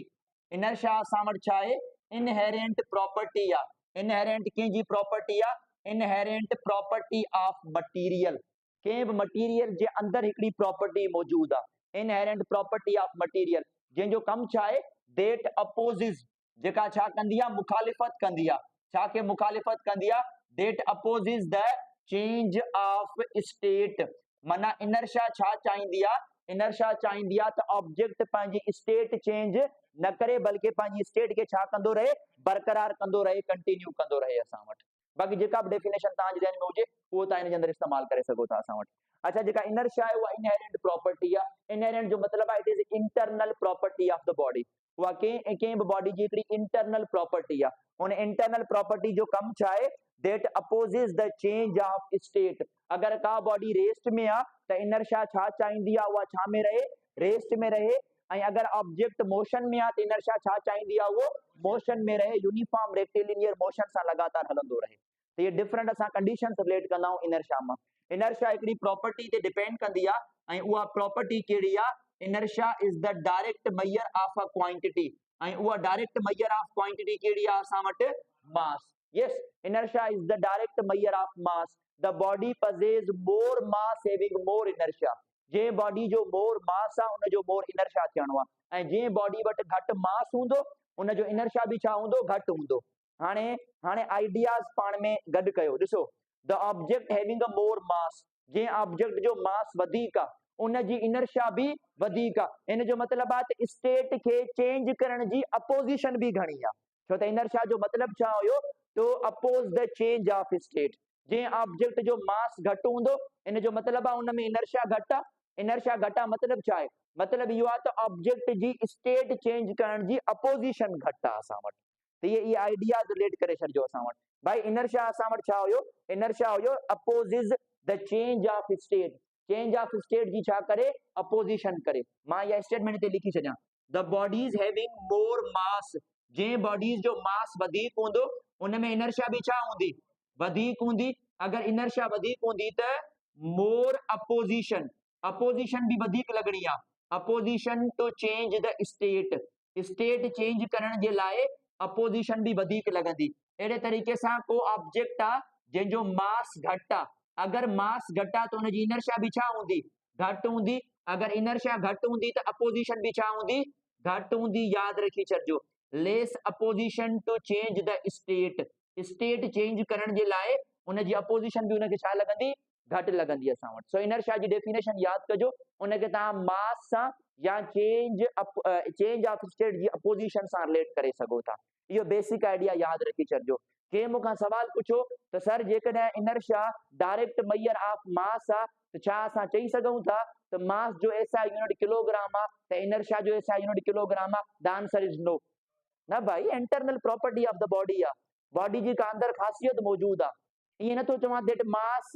inertia असां वटि छा आहे, इनहेरेंट प्रॉपर्टी आहे। इनहेरेंट कंहिंजी प्रॉपर्टी आहे, इनहेरेंट प्रॉपर्टी ऑफ मटीरियल, कंहिं बि मटीरियल जे अंदरि हिकिड़ी प्रॉपर्टी मौजूद आहे, इनहेरेंट प्रॉपर्टी ऑफ मटीरियल, जंहिंजो कमु छा आहे, देट अपोजिस, जेका छा कंदी आहे, मुखालिफ़त कंदी आहे, छा के मुखालिफ़त कंदी आहे, that opposes the change of state. माना इनर्शिया छा चाहींदी आहे, इनर्शिया चाहींदी आहे त ऑब्जेक्ट पंहिंजी स्टेट चेंज न करे, बल्कि पंहिंजी स्टेट खे छा कंदो रहे, बरक़रार कंदो रहे, कंटिन्यू कंदो रहे असां वटि। बाक़ी जेका बि डेफिनेशन तव्हांजे ज़हन में हुजे उहो तव्हां इन जे अंदरि इस्तेमालु करे सघो था असां वटि। अच्छा, जेका इनर्शिया आहे उहा इनहेरेंट प्रॉपर्टी आहे। इनहेरेंट जो मतिलबु आहे it is internal property of the body, उहा कंहिं बि बॉडी जी हिकिड़ी इंटरनल प्रॉपर्टी आहे। उन इंटरनल प्रॉपर्टी जो कमु छा आहे, that opposes the change of state. अगरि का बॉडी रेस्ट में आहे त इनर्शिया छा चाहींदी आहे, उहा छा में रहे, रेस्ट में रहे। ऐं अगरि ऑब्जेक्ट मोशन में आहे त इनर्शिया छा चाहींदी आहे, उहो मोशन में रहे, यूनिफॉर्म रेक्टिलिनियर मोशन सां लगातार हलंदो रहे। त इहे डिफरेंट असां कंडीशंस रिलेट कंदा आहियूं इनर्शिया मां। इनर्शिया हिकिड़ी प्रॉपर्टी ते डिपेंड कंदी आहे, ऐं उहा प्रॉपर्टी कहिड़ी आहे, inertia is the direct measure of a quantity, ऐं उहा डायरेक्ट मेजर ऑफ क्वांटिटी कहिड़ी आहे असां वटि, mass. Yes, inertia is the direct measure of mass. The body possess more mass having more inertia। जंहिं बॉडी जो मोर मास आहे उनजो मोर इनर्शिया थियणो आहे, ऐं जंहिं बॉडी वटि घटि मास हूंदो उनजो इनर्शिया बि छा हूंदो, घटि हूंदो। हाणे आइडियाज़ पाण में गॾु कयो, ॾिसो, द ऑब्जेक्ट हैविंग अ मोर मास, जंहिं ऑब्जेक्ट जो मास वधीक आहे उनजी इनर्शिया बि वधीक आहे। इन जो मतिलबु आहे त स्टेट खे चेंज करण जी अपोजिशन बि घणी आहे, छो त इनर्शिया जो मतिलबु छा हुयो, तो oppose the change of state. जंहिं ऑब्जेक्ट जो मास घटि हूंदो इन जो मतिलबु आहे उन में इनर्शिया घटि आहे। इनर्शिया घटि आहे मतिलबु छा आहे, मतिलबु इहो आहे त ऑब्जेक्ट जी स्टेट चेंज करण जी अपोजिशन घटि आहे असां वटि। त इहे आइडियाज़ रिलेट करे छॾिजो असां वटि। भाई इनर्शिया असां वटि छा हुयो, इनर्शिया हुयो opposes the change of state, change of state जी छा करे, अपोजिशन करे। मां इहा स्टेटमेंट हिते लिखी छॾियां, द बॉडीज हैविंग मोर मास, जंहिं बॉडीज जो मास वधीक हूंदो उन में इनर्शिया बि छा हूंदी, वधीक हूंदी। अगरि इनर्शिया वधीक हूंदी त मोर अपोजिशन, अपोजिशन बि वधीक लॻणी आहे, opposition to change the state, state change करण जे लाइ अपोजिशन बि वधीक लॻंदी। अहिड़े तरीक़े सां को ऑब्जेक्ट आहे जंहिंजो मास घटि आहे, अगरि मास घटि आहे त हुनजी इनर्शिया बि छा हूंदी, घटि हूंदी। अगरि इनर्शिया घटि हूंदी त अपोजिशन बि छा हूंदी, घटि हूंदी। यादि रखी छॾिजो, less opposition to change the state, state change करण जे लाइ उनजी अपोजिशन बि उनखे छा लॻंदी, घटि लॻंदी असां वटि। सो इनर्शिया जी डेफिनेशन यादि कजो, उनखे तव्हां मास सां या चेंज ऑफ स्टेट जी अपोजिशन सां रिलेट करे सघो था। इहो बेसिक आइडिया यादि रखी छॾिजो। कंहिं मूंखां सवाल पुछो त सर जेकॾहिं इनर्शिया डायरेक्ट मैयर ऑफ मास आहे त छा असां चई सघूं था त मास जो एसआई यूनिट किलोग्राम आहे त इनर्शिया जो एसआई यूनिट किलोग्राम आहे? The answer is no. ना भाई, internal property of the body आहे, बॉडी जी का अंदर ख़ासियत मौजूद आहे। ईअं नथो चवां that mass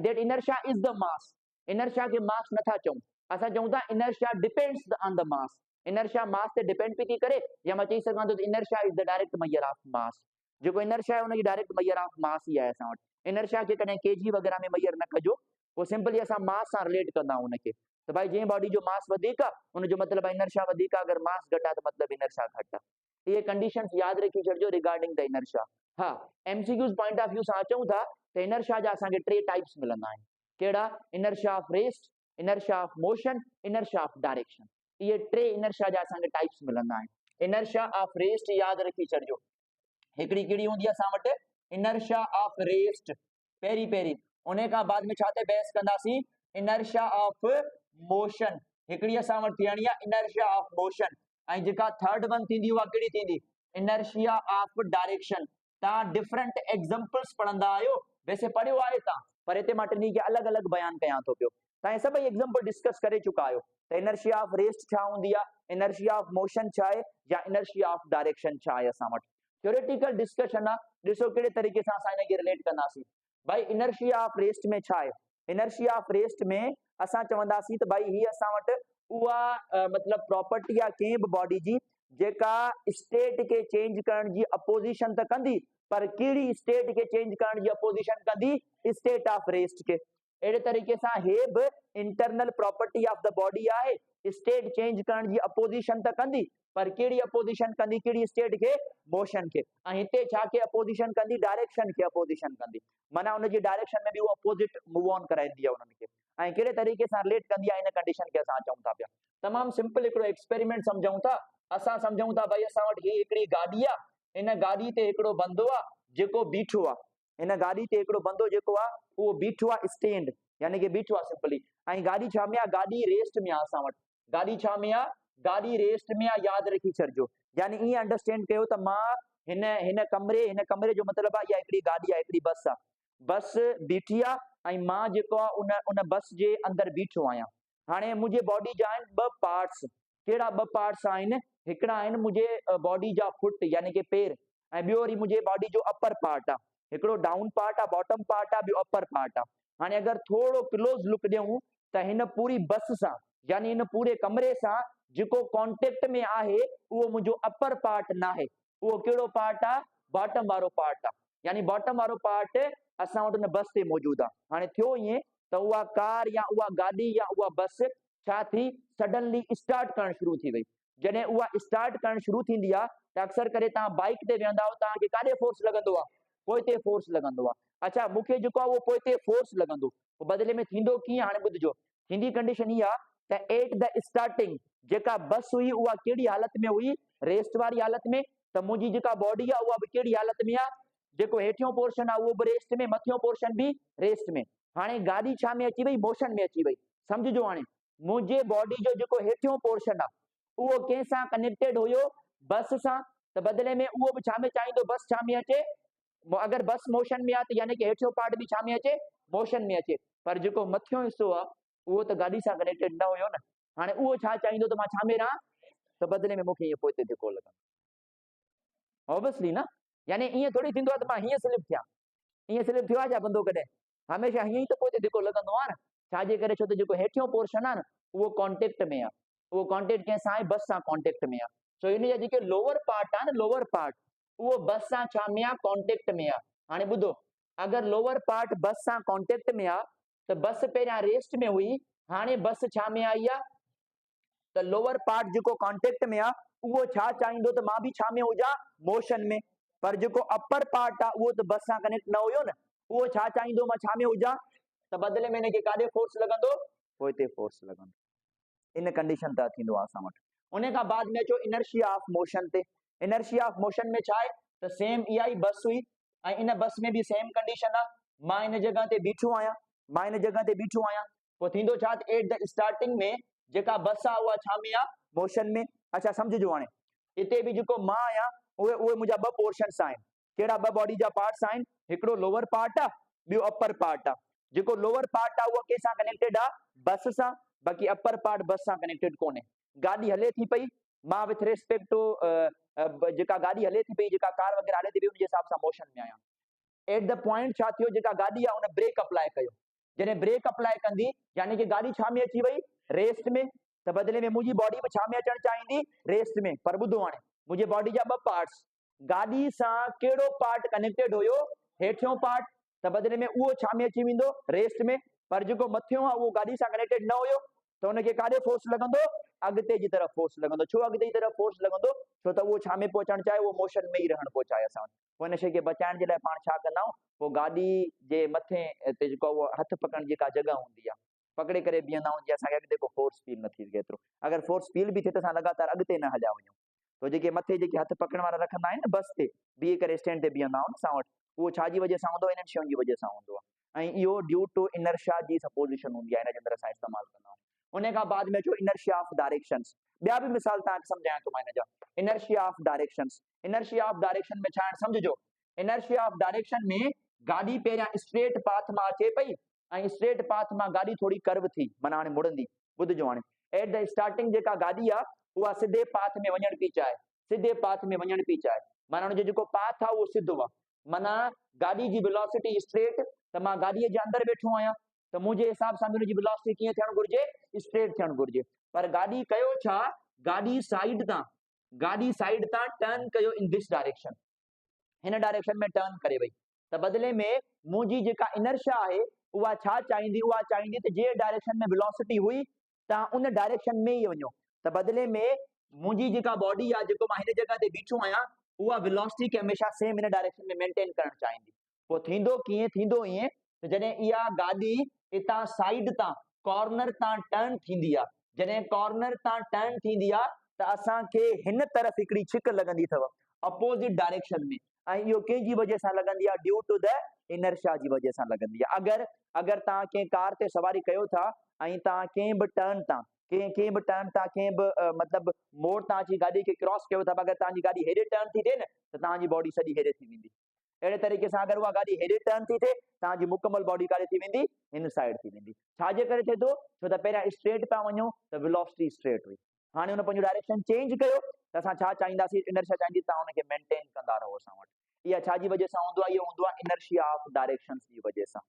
that inertia is the mass, inertia खे मास नथा चऊं, असां चऊं था inertia depends on the mass. Inertia mass ते डिपेंड पई थी करे, या मां चई सघां थो त inertia is the direct measure of mass. जेको इनर्शिया आहे उनजी डायरेक्ट मैयर ऑफ मास ई आहे असां वटि। इनर्शिया खे कॾहिं केजी वग़ैरह में मैयर न कजो, पोइ सिंपली असां मास सां रिलेट कंदा आहियूं उनखे। त भाई जंहिं बॉडी जो मास वधीक आहे उनजो मतिलबु आहे इनर्शिया वधीक आहे, अगरि मास घटि आहे त मतिलबु इनर्शिया घटि आहे। ये कंडीशंस याद रखी छॾिजो रिगार्डिंग द इनर्शिया। हाँ, एमसीक्यूज पॉइंट ऑफ व्यू सां अचूं था त इनर्शिया जा असांखे टे टाइप्स मिलंदा आहिनि। कहिड़ा? Inertia of rest, inertia of motion, inertia of direction. ये टे इनर्शिया जा असांखे टाइप्स मिलंदा आहिनि। इनर्शिया ऑफ रेस्ट याद रखी छॾिजो, हिकिड़ी कहिड़ी हूंदी आहे असां वटि? इनर्शिया ऑफ रेस्ट पहिरीं, उन खां बाद में छा ते बहस कंदासीं? Inertia of motion. हिकिड़ी असां वटि थियणी आहे इनर्शिया ऑफ मोशन, ऐं जेका थर्ड वन थींदी उहा कहिड़ी थींदी? Inertia of direction. तव्हां डिफरेंट एग्जांपल्स पढ़ंदा आहियो, वैसे पढ़ियो आहे तव्हां, पर हिते मां टिनी खे अलॻि अलॻि बयान कयां थो पियो। तव्हां सभई एग्जांपल डिस्कस करे चुका आहियो त इनर्शिया ऑफ रेस्ट छा हूंदी आहे, इनर्शिया ऑफ मोशन छा आहे, या इनर्शिया ऑफ डायरेक्शन छा आहे। असां वटि थ्योरेटिकल डिस्कशन आहे, ॾिसो कहिड़े तरीक़े सां असां हिनखे रिलेट कंदासीं। भाई इनर्शिया ऑफ रेस्ट में छा आहे? इनर्शिया ऑफ रेस्ट में असां चवंदासीं त भाई हीअ असां वटि उहा मतिलबु प्रॉपर्टी आहे कंहिं बि बॉडी जी जेका स्टेट खे चेंज करण जी अपोजिशन त कंदी, पर कहिड़ी स्टेट खे चेंज करण जी अपोजिशन कंदी? स्टेट ऑफ रेस्ट खे। अहिड़े तरीक़े सां हे बि internal property of the body आहे, स्टेट चेंज करण जी अपोजिशन त कंदी, पर कहिड़ी अपोजिशन कंदी? कहिड़ी स्टेट खे? मोशन खे। ऐं हिते छा खे अपोजिशन कंदी? डायरेक्शन खे अपोजिशन कंदी, माना उनजी डायरेक्शन में बि उहो अपोजिट मूव ऑन कराईंदी आहे उन्हनि खे। ऐं कहिड़े तरीक़े सां रिलेट कंदी आहे इन कंडीशन खे असां चऊं था पिया। तमामु सिंपल हिकिड़ो एक्सपेरिमेंट सम्झूं था। असां सम्झूं था भाई असां वटि ही हिकिड़ी गाॾी आहे, इन गाॾी ते हिकिड़ो बंदो आहे जेको बीठो आहे, इन गाॾी ते हिकिड़ो बंदो जेको आहे उहो बीठो आहे स्टैंड, यानी कि बीठो आहे सिंपली। ऐं गाॾी छा में आहे? गाॾी रेस्ट में आहे। असां वटि गाॾी छा में आहे? गाॾी रेस्ट में आहे, यादि रखी छॾिजो। यानी ईअं अंडरस्टैंड कयो त मां हिन कमरे जो मतिलबु आहे इहा हिकिड़ी गाॾी आहे, हिकिड़ी बस आहे, बस बीठी आहे ऐं मां जेको आहे उन बस जे अंदरि बीठो आहियां। हाणे मुंहिंजे बॉडी जा आहिनि ॿ पार्ट्स। कहिड़ा ॿ पार्ट्स आहिनि? हिकिड़ा आहिनि मुंहिंजे बॉडी जा फुट यानी कि पेर, ऐं ॿियो वरी मुंहिंजे बॉडी जो अपर पार्ट आहे। हिकिड़ो डाउन पार्ट आहे, बॉटम पार्ट आहे, ॿियो अपर पार्ट आहे। हाणे अगरि थोरो क्लोज लुक ॾियूं त हिन पूरी बस सां यानी हिन पूरे कमरे सां जेको कॉन्टेक्ट में आहे उहो मुंहिंजो अपर पार्ट न आहे। उहो कहिड़ो पार्ट आहे? बॉटम वारो पार्ट आहे। यानी बॉटम वारो पार्ट असां वटि हुन बस ते मौजूदु आहे। हाणे थियो ईअं त उहा कार या उहा गाॾी या उहा बस छा थी? सडनली स्टार्ट करणु शुरू थी वई। जॾहिं उहा स्टार्ट करणु शुरू थींदी आहे त अक्सर करे तव्हां बाइक ते वेहंदा आहियो, तव्हांखे काॾे फोर्स लॻंदो आहे? पोइते फोर्स लॻंदो आहे। अच्छा, मूंखे जेको आहे उहो पोइते फोर्स लॻंदो, पोइ बदिले में थींदो कीअं? हाणे ॿुधिजो, थींदी कंडीशन इहा आहे त एट द स्टार्टिंग जेका बस हुई उहा कहिड़ी हालत में हुई? रेस्ट वारी हालत में। त मुंहिंजी जेका बॉडी आहे उहा बि कहिड़ी हालत में आहे? जेको हेठियों पोर्शन आहे उहो बि रेस्ट में, मथियों पोर्शन बि रेस्ट में। हाणे गाॾी छा में अची वई? मोशन में अची वई। सम्झिजो, हाणे मुंहिंजे बॉडी जो जेको हेठियों पोर्शन आहे उहो कंहिंसां कनेक्टेड हुयो? बस सां। त बदिले में उहो बि छा में चाहींदो? बस छा में अचे? अगरि बस मोशन में आहे त यानी कि हेठियों पार्ट बि छा में अचे? मोशन में अचे। पर जेको मथियों हिस्सो आहे उहो त गाॾी सां कनेक्टेड न हुयो न। हाणे उहो छा चाहींदो त मां छा में रहां? त बदिले में मूंखे ईअं पोइते धिको लॻंदो। ऑब्वियसली न, यानी ईअं थोरी थींदो आहे त मां हीअं स्लिप थियां। ईअं स्लिप थियो आहे छा बंदो कॾहिं? हमेशह हीअं ई त पोइते धिको लॻंदो आहे न। छाजे करे? छो त जेको हेठियों पोर्शन आहे न उहो कॉन्टेक्ट में आहे, उहो कॉन्टेक्ट कंहिंसां आहे? बस सां कॉन्टेक्ट में आहे। सो इन जा जेके लोअर पार्ट आहे न, लोअर पार्ट उहो बस सां छा में आहे? कॉन्टेक्ट में आहे। हाणे ॿुधो, अगरि लोअर पार्ट बस सां कॉन्टेक्ट में आहे त बस पहिरियां रेस्ट में हुई, हाणे बस छा में आई आहे? त लोअर पार्ट जेको कॉन्टेक्ट में आहे उहो छा चाहींदो त मां बि छा में हुजां? मोशन में। पर जेको अपर पार्ट आहे उहो त बस सां कनेक्ट न हुयो न, उहो छा चाहींदो? मां छा में हुजां? त बदिले में हिनखे काॾे फोर्स लॻंदो? पोइते फोर्स लॻंदो। इन कंडीशन त थींदो आहे असां वटि। उन खां बाद में अचो इनर्शिया ऑफ मोशन ते। इनर्शिया ऑफ मोशन में छा आहे? त सेम इहा ई बस हुई, इन बस में भी सेम कंडीशन आ, मां इन जगह ते बीठो आया, मां इन जगह ते बीठो आया, पोइ थींदो छा एट द स्टार्टिंग में जेका बस आ उहा छा में आ, मोशन में। अच्छा समझिजो, हाणे इते भी जेको मां आहियां उहे उहे मुंहिंजा ॿ पोर्शन्स आहिनि। कहिड़ा ॿ बॉडी जा पार्ट्स आहिनि, हिकिड़ो लोअर पार्ट आ, ॿियो अपर पार्ट आ। जेको लोअर पार्ट आ उहो कंहिंसां कनेक्टेड आ, बस सां, बाक़ी अपर पार्ट बस सां कनेक्टेड कोन्हे। गाॾी हले थी पई, मां विथ रिस्पेक्ट टू जेका गाॾी हले थी पई, जेका कार वग़ैरह हले थी पई, उनजे हिसाब सां मोशन में आहियां। एट द पॉइंट छा थियो, जेका गाॾी आहे उन ब्रेक अप्लाई कयो, जॾहिं ब्रेक अप्लाई कंदी यानी कि गाॾी छा में अची वई, रेस्ट में, त बदिले में मुंहिंजी बॉडी बि छा में अचणु चाहींदी, रेस्ट में। पर ॿुधो हाणे, मुंहिंजे बॉडी जा ॿ पार्ट्स, गाॾी सां कहिड़ो पार्ट कनेक्टेड हुयो, हेठियों पार्ट, त बदिले में उहो छा में अची वेंदो, रेस्ट में। पर जेको मथियों आहे उहो गाॾी सां कनेक्टेड न हुयो, त हुनखे काॾे फोर्स लॻंदो, अॻिते जी तरफ़ फोर्स लॻंदो। छो अॻिते जी तरफ़ फोर्स लॻंदो, छो त उहो छा में पहुचणु चाहे, उहो मोशन में ई रहणु पोइ चाहे असां वटि। पोइ हिन शइ खे बचाइण जे लाइ पाण छा कंदा आहियूं, पोइ गाॾी जे मथे ते जेको उहो हथ पकड़ण जी जेका जॻह हूंदी आहे, पकड़े करे बीहंदा आहियूं, जीअं असांखे अॻिते को फोर्स फील न थी सघे एतिरो। अगरि फोर्स फील बि थिए त असां लगातार अॻिते न हलिया वञूं। तो जेके मथे जेके हथ पकड़ण वारा रखंदा आहिनि न बस ते, बीहे करे स्टैंड ते बीहंदा आहियूं असां वटि, उहो छा जी वजह सां हूंदो, इन्हनि शयुनि जी वजह सां हूंदो आहे। ऐं इहो ड्यू टू इनर्शिया जी सपोजिशन हूंदी आहे, हिन जे अंदरि असां इस्तेमालु कंदा आहियूं। उन खां बाद में अचो इनर्शिया ऑफ डायरेक्शंस। ॿिया बि मिसाल तव्हांखे सम्झायां थो मां हिन जा। Inertia of directions, inertia of direction में छा आहे सम्झिजो। इनर्शिया ऑफ डायरेक्शन में गाॾी पहिरियां स्ट्रेट पाथ मां अचे पई, ऐं स्ट्रेट पाथ मां गाॾी थोड़ी कर्व थी, माना हाणे मुड़ंदी। ॿुधजो हाणे, एट द स्टार्टिंग जेका गाॾी आहे उहा सिधे पाथ में वञणु पई चाहे, सिधे पाथ में वञणु पई चाहे, माना हुनजो जेको पाथ आहे उहो सिधो आहे, माना गाॾी जी वेलोसिटी स्ट्रेट, त मां गाॾीअ जे अंदरि वेठो आहियां, त मुंहिंजे हिसाब सां हुनजी वेलोसिटी कीअं थियणु घुरिजे, स्ट्रेट थियणु घुरिजे। पर गाॾी कयो छा, गाॾी साइड तां टर्न कयो इन दिस डायरेक्शन, हिन डायरेक्शन में टर्न करे वई, त बदिले में मुंहिंजी जेका इनर्शिया आहे उहा छा चाहींदी, उहा चाहींदी त जे डायरेक्शन में वेलोसिटी हुई तव्हां उन डायरेक्शन में ई वञो। त बदिले में मुंहिंजी जेका बॉडी आहे, जेको मां हिन जगह ते बीठो आहियां, उहा वेलोसिटी खे हमेशह सेम हिन डायरेक्शन में मेंटेन करणु चाहींदी। पोइ थींदो कीअं, थींदो ईअं त जॾहिं इहा गाॾी इतां साइड तां कॉर्नर तां टर्न थींदी आहे, जॾहिं कॉर्नर तां टर्न थींदी आहे त असांखे हिन तरफ़ हिकिड़ी छिक लॻंदी अथव, अपोज़िट डायरेक्शन में, ऐं इहो कंहिंजी वजह सां लॻंदी आहे, ड्यू टू द इनर्शिया जी वजह सां लॻंदी आहे। अगरि तव्हां कंहिं कार ते सवारी कयो था ऐं तव्हां कंहिं बि टर्न तां कंहिं बि मतिलबु मोड़ तां अची गाॾी खे क्रॉस कयो था, अगरि तव्हांजी गाॾी हेॾे टर्न थी थिए न, त तव्हांजी बॉडी सॼी हेॾे थी वेंदी। अहिड़े तरीक़े सां अगरि उहा गाॾी हेॾे टर्न थी थिए, तव्हांजी मुकमल बॉडी काॾे थी वेंदी, हिन साइड थी वेंदी। छाजे करे थिए थो, छो त पहिरियां स्ट्रेट पिया वञूं त वेलोसिटी स्ट्रेट हुई, हाणे हुन पंहिंजो डायरेक्शन चेंज कयो त असां छा चाहींदासीं, इनर्शिया चाहींदी तव्हां हुनखे मेंटेन कंदा रहो असां वटि। इहा छाजी वजह सां हूंदो आहे, इहो हूंदो आहे इनर्शिया ऑफ डायरेक्शंस जी वजह सां।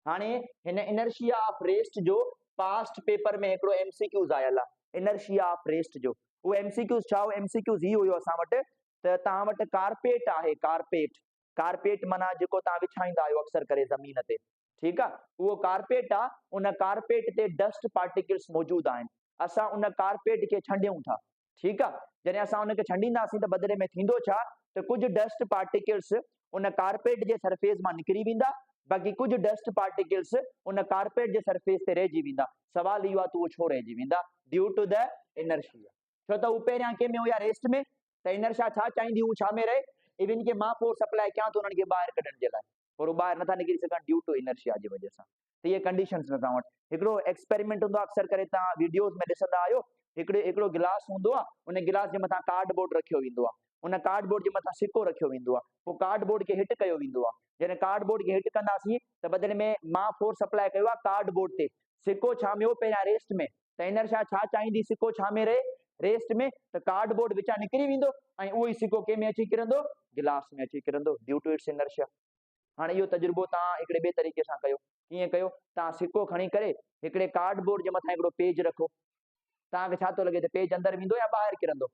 हाणे हिन इनर्शिया ऑफ रेस्ट जो पास्ट पेपर में हिकिड़ो एमसीक्यूज़ आयल आहे, इनर्शिया ऑफ रेस्ट जो। उहो एमसीक्यूज़ छा, उहो एमसीक्यूज़ ही हुयो असां वटि, त तव्हां वटि कारपेट आहे, कारपेट माना जेको तव्हां विछाईंदा आहियो अक्सर करे ज़मीन ते, ठीकु आहे, उहो कारपेट आहे। उन कारपेट ते डस्ट पार्टिकल्स मौजूदु आहिनि, असां उन कारपेट खे छंडियूं था, ठीकु आहे। जॾहिं असां उनखे छंडींदासीं त बदिले में थींदो छा, त कुझु डस्ट पार्टिकल्स उन कारपेट जे सरफेस मां निकिरी वेंदा, बाक़ी कुझु डस्ट पार्टिकल्स उन कारपेट जे सरफेस ते रहिजी वेंदा। सवाल इहो आहे त उहो छो रहिजी वेंदा, ड्यू टू द इनर्शिया। छो त उहे पहिरियां कंहिं में हुया, रेस्ट में, त इनर्शिया छा चाहींदी, हू छा में रहे, इवन के मां फोर्स अप्लाई कयां थो उन्हनि खे ॿाहिरि कढण जे लाइ, पर उहे ॿाहिरि नथा निकिरी सघनि ड्यू टू इनर्शिया जी वजह सां। त इहे कंडीशंस में तव्हां वटि हिकिड़ो एक्सपेरिमेंट हूंदो आहे, अक्सर करे तव्हां वीडियोज़ में ॾिसंदा आहियो, हिकिड़ो गिलास हूंदो आहे, उन गिलास जे मथां कार्डबोर्ड रखियो वेंदो आहे, उन कार्डबोर्ड जे मथां सिक्को रखियो वेंदो आहे, पोइ कार्डबोर्ड खे हिट कयो वेंदो आहे। जॾहिं कार्डबोर्ड खे हिट कंदासीं त बदिले में मां फोर्स अप्लाई कयो आहे कार्डबोर्ड ते, सिक्को छा में हो, पहिरियां रेस्ट में, त इनर्शिया छा चाहींदी, सिक्को छा में रहे, रेस्ट में, त कार्डबोर्ड विचां निकिरी वेंदो ऐं उहो ई सिक्को कंहिं में अची किरंदो, गिलास में अची किरंदो, ड्यू टू इट्स इनर्शिया। हाणे इहो तजुर्बो तव्हां हिकिड़े ॿिए तरीक़े सां कयो। कीअं कयो, तव्हां सिक्को खणी करे हिकिड़े कार्डबोर्ड जे मथां हिकिड़ो पेज रखो, तव्हांखे छा थो लॻे त पेज अंदरि वेंदो या ॿाहिरि किरंदो,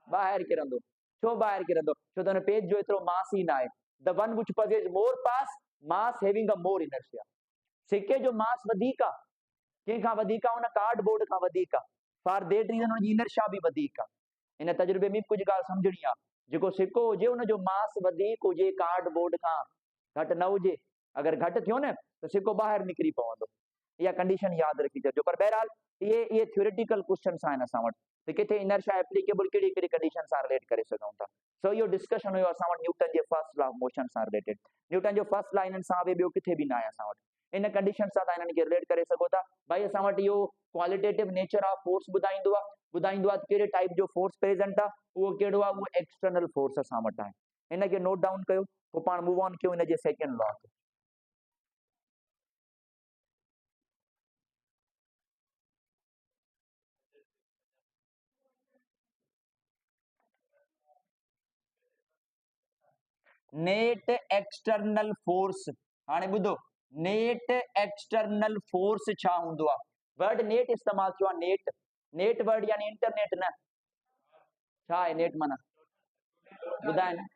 ॿाहिरि किरंदो। छो ॿाहिरि किरंदो, छो त हुन पेज जो एतिरो मास ई न आहे। The one which possesses more mass having a more inertia। सिक्के जो मास वधीक आहे, कंहिंखां वधीक आहे, हुन कार्डबोर्ड खां वधीक आहे, फॉर देट रीज़न हुनजी इनर्शिया बि वधीक आहे। इन तजुर्बे में कुझु ॻाल्हि सम्झणी आहे, जेको सिक्को हुजे हुनजो मास वधीक हुजे कार्डबोर्ड खां, घटि न हुजे। अगरि घटि थियो न त सिक्को ॿाहिरि निकिरी पवंदो। इहा कंडीशन यादि रखी छॾिजो। पर बहरहाल इहे थियोरेटिकल क्वेश्चन्स आहिनि असां वटि, तो किथे इनर्शिया एप्लीकेबल केड़ी केड़ी कंडीशन सां रिलेट करे सघूं था। सो यो डिस्कशन हुयो असां वटि Newton J first law of motion सां रिलेटेड। न्यूटन जो फर्स्ट लॉ इन्हनि सां ॿियो किथे बि न आहे असां वटि। इन कंडीशन सां तव्हां इन्हनि खे रिलेट करे सघो था। भाई असां वटि इहो क्वालिटेटिव नेचर ऑफ फोर्स ॿुधाईंदो आहे कहिड़े टाइप जो फोर्स प्रेजेंट आहे, उहो कहिड़ो आहे, उहो एक्सटर्नल फोर्स असां वटि आहे। इनखे नोट डाउन कयो, पोइ पाण मूव ऑन कयूं इन जे सेकेंड लॉ ते। नेट एक्सटर्नल फोर्स, हाणे ॿुधो, नेट एक्सटर्नल फोर्स छा हूंदो आहे? वर्ड नेट इस्तेमाल थियो आहे, नेट, नेट वर्ड यानी इंटरनेट न, छा आहे नेट माना ॿुधाए न?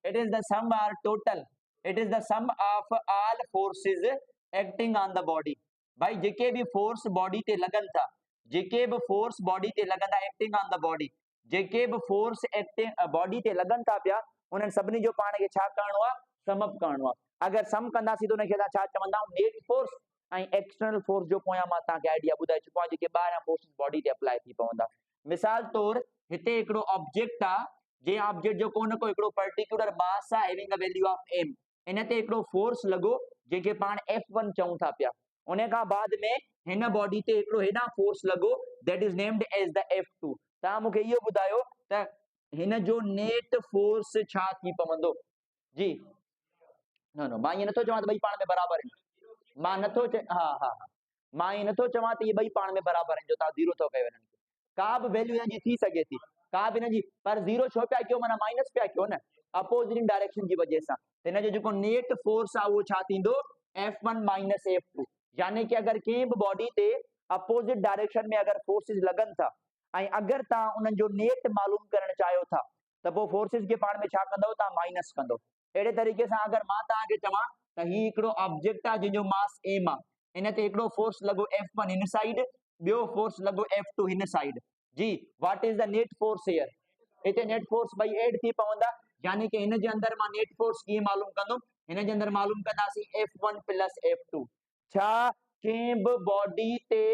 It is the sum or total, it is the sum of all forces acting on the body. भाई जेके भी फोर्स बॉडी ते लगन था, जेके भी फोर्स बॉडी ते लगन था एक्टिंग ऑन द बॉडी, जेके भी फोर्स एक्टिंग बॉडी ते लगन था पिया, उन्हनि सभिनी जो पाण खे छा करणो आहे? सम अप करणो आहे। अगर सम कंदासीं तो उनखे छा चवंदा आहियूं? Net force. ऐं एक्सटर्नल फोर्स जो पोयां मां तव्हांखे आइडिया ॿुधाए चुको आहियां, जेके ॿाहिरां फोर्सिस बॉडी ते अप्लाई थी पवंदा। मिसाल तौर हिते हिकिड़ो ऑब्जेक्ट आहे, जे ऑब्जेक्ट जो को न को हिकिड़ो पर्टिकुलर मास आहे having a value of m, इन ते हिकिड़ो फोर्स लॻो जेके पाण F1 चऊं था पिया। उन खां बाद में हिन बॉडी ते हिकिड़ो हेॾां फोर्स लॻो, that is named as the F2। तव्हां मूंखे इहो ॿुधायो त हिन जो नेट फोर्स छा थी पवंदो? जी न मां ईअं नथो चवां त ॿई पाण में बराबरि आहिनि, मां नथो हा हा हा मां ईअं नथो चवां त इहे ॿई पाण में बराबरि आहिनि जो तव्हां ज़ीरो थो कयो हिननि खे। का बि वैल्यू हिनजी थी सघे थी, का बि हिनजी, पर ज़ीरो छो पिया कयो? माना माइनस पिया कयो न, अपोजिटिंग डायरेक्शन जी वजह सां। हिन जो जेको नेट फोर्स आहे उहो छा थींदो? F1 minus F2। यानी कि अगरि कंहिं बि बॉडी ते अपोजिट डायरेक्शन में अगरि फोर्सिस लॻनि था ऐं अगरि तव्हां उन्हनि जो नेट मालूम करणु चाहियो था त पोइ फोर्सिस खे पाण में छा कंदव? तव्हां माइनस कंदो। अहिड़े तरीक़े सां अगरि मां तव्हांखे चवां त ही हिकिड़ो ऑब्जेक्ट आहे जंहिंजो मास m आहे, इन ते हिकिड़ो फोर्स लॻो F1 हिन साइड, ॿियो फोर्स लॻो F2 हिन साइड, जी what is the net force here? हिते नेट फोर्स ॿई एड थी पवंदा, यानी कि हिन जे अंदर मां नेट फोर्स कीअं मालूम कंदुमि? हिन जे अंदर मालूम कंदासीं F1 प्लस F2। छा कंहिं बि बॉडी ते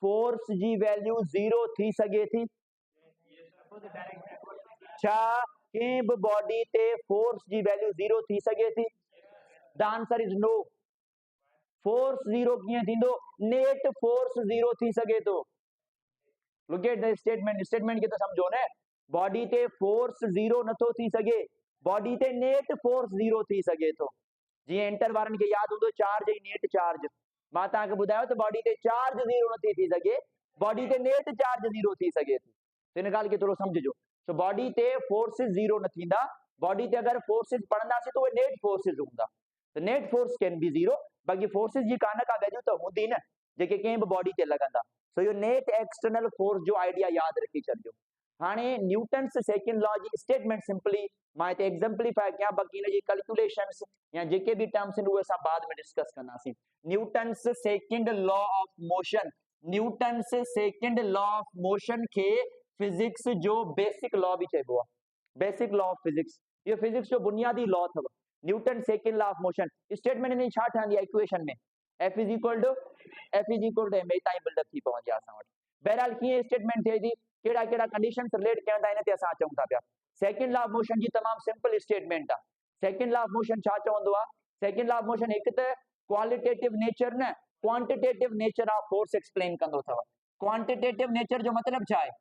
फोर्स जी वैल्यू ज़ीरो थी सघे थी? छा कंहिं बि बॉडी ते फोर्स जी वैल्यू ज़ीरो थी सघे थी? The answer is no. Force zero कीअं थींदो? नेट फोर्स ज़ीरो थी सघे थो। Look at the statement, statement खे त सम्झो न। बॉडी ते फोर्स ज़ीरो नथो थी सघे, बॉडी ते नेट फोर्स ज़ीरो थी सघे थो। जीअं इंटर वारनि खे यादि हूंदो चार्ज ऐं नेट चार्ज, मां तव्हांखे ॿुधायो त बॉडी ते चार्ज ज़ीरो नथी थी सघे, बॉडी ते नेट चार्ज ज़ीरो थी सघे थी। हिन ॻाल्हि खे थोरो सम्झिजो। सो बॉडी ते फोर्सिस ज़ीरो न थींदा, बॉडी ते अगरि फोर्सिस पढ़ंदासीं त उहे नेट फोर्सिस हूंदा। त net force can be zero, बाक़ी फोर्सिस जी का न का वैल्यू त हूंदी न, जेके कंहिं बि बॉडी ते लॻंदा। सो इहो नेट एक्सटर्नल फोर्स जो आइडिया यादि रखी छॾिजो। हाणे न्यूटन्स सेकेंड लॉ जी स्टेटमेंट सिंपली मां हिते एग्जाम्पलीफाई कयां, बाक़ी हिन जी कैलकुलेशंस या जेके भी टर्म्स आहिनि उहे असां बाद में डिस्कस कंदासीं। Newton's second law of motion, Newton's second law of motion खे फिजिक्स जो बेसिक लॉ भी चइबो आहे, बेसिक लॉ ऑफ फिजिक्स। इहो फिजिक्स जो बुनियादी लॉ अथव, Newton second law of motion. Statement इन छा ठहंदी आहे इक्वेशन में? F is equal to m ताईं बिल्डअप थी पवंदी आहे असां वटि। बहरहाल कीअं स्टेटमेंट थिए थी, कहिड़ा कहिड़ा कंडीशंस रिलेट कयूं था, इन ते असां अचूं था पिया। सेकेंड लॉ ऑफ मोशन जी तमामु सिंपल स्टेटमेंट आहे। सेकेंड लॉ ऑफ मोशन छा चवंदो आहे? सेकेंड लॉ ऑफ मोशन हिकु त क्वालिटेटिव नेचर न, quantitative nature of force explain कंदो अथव। क्वांटिटेटिव नेचर जो मतलब छा आहे?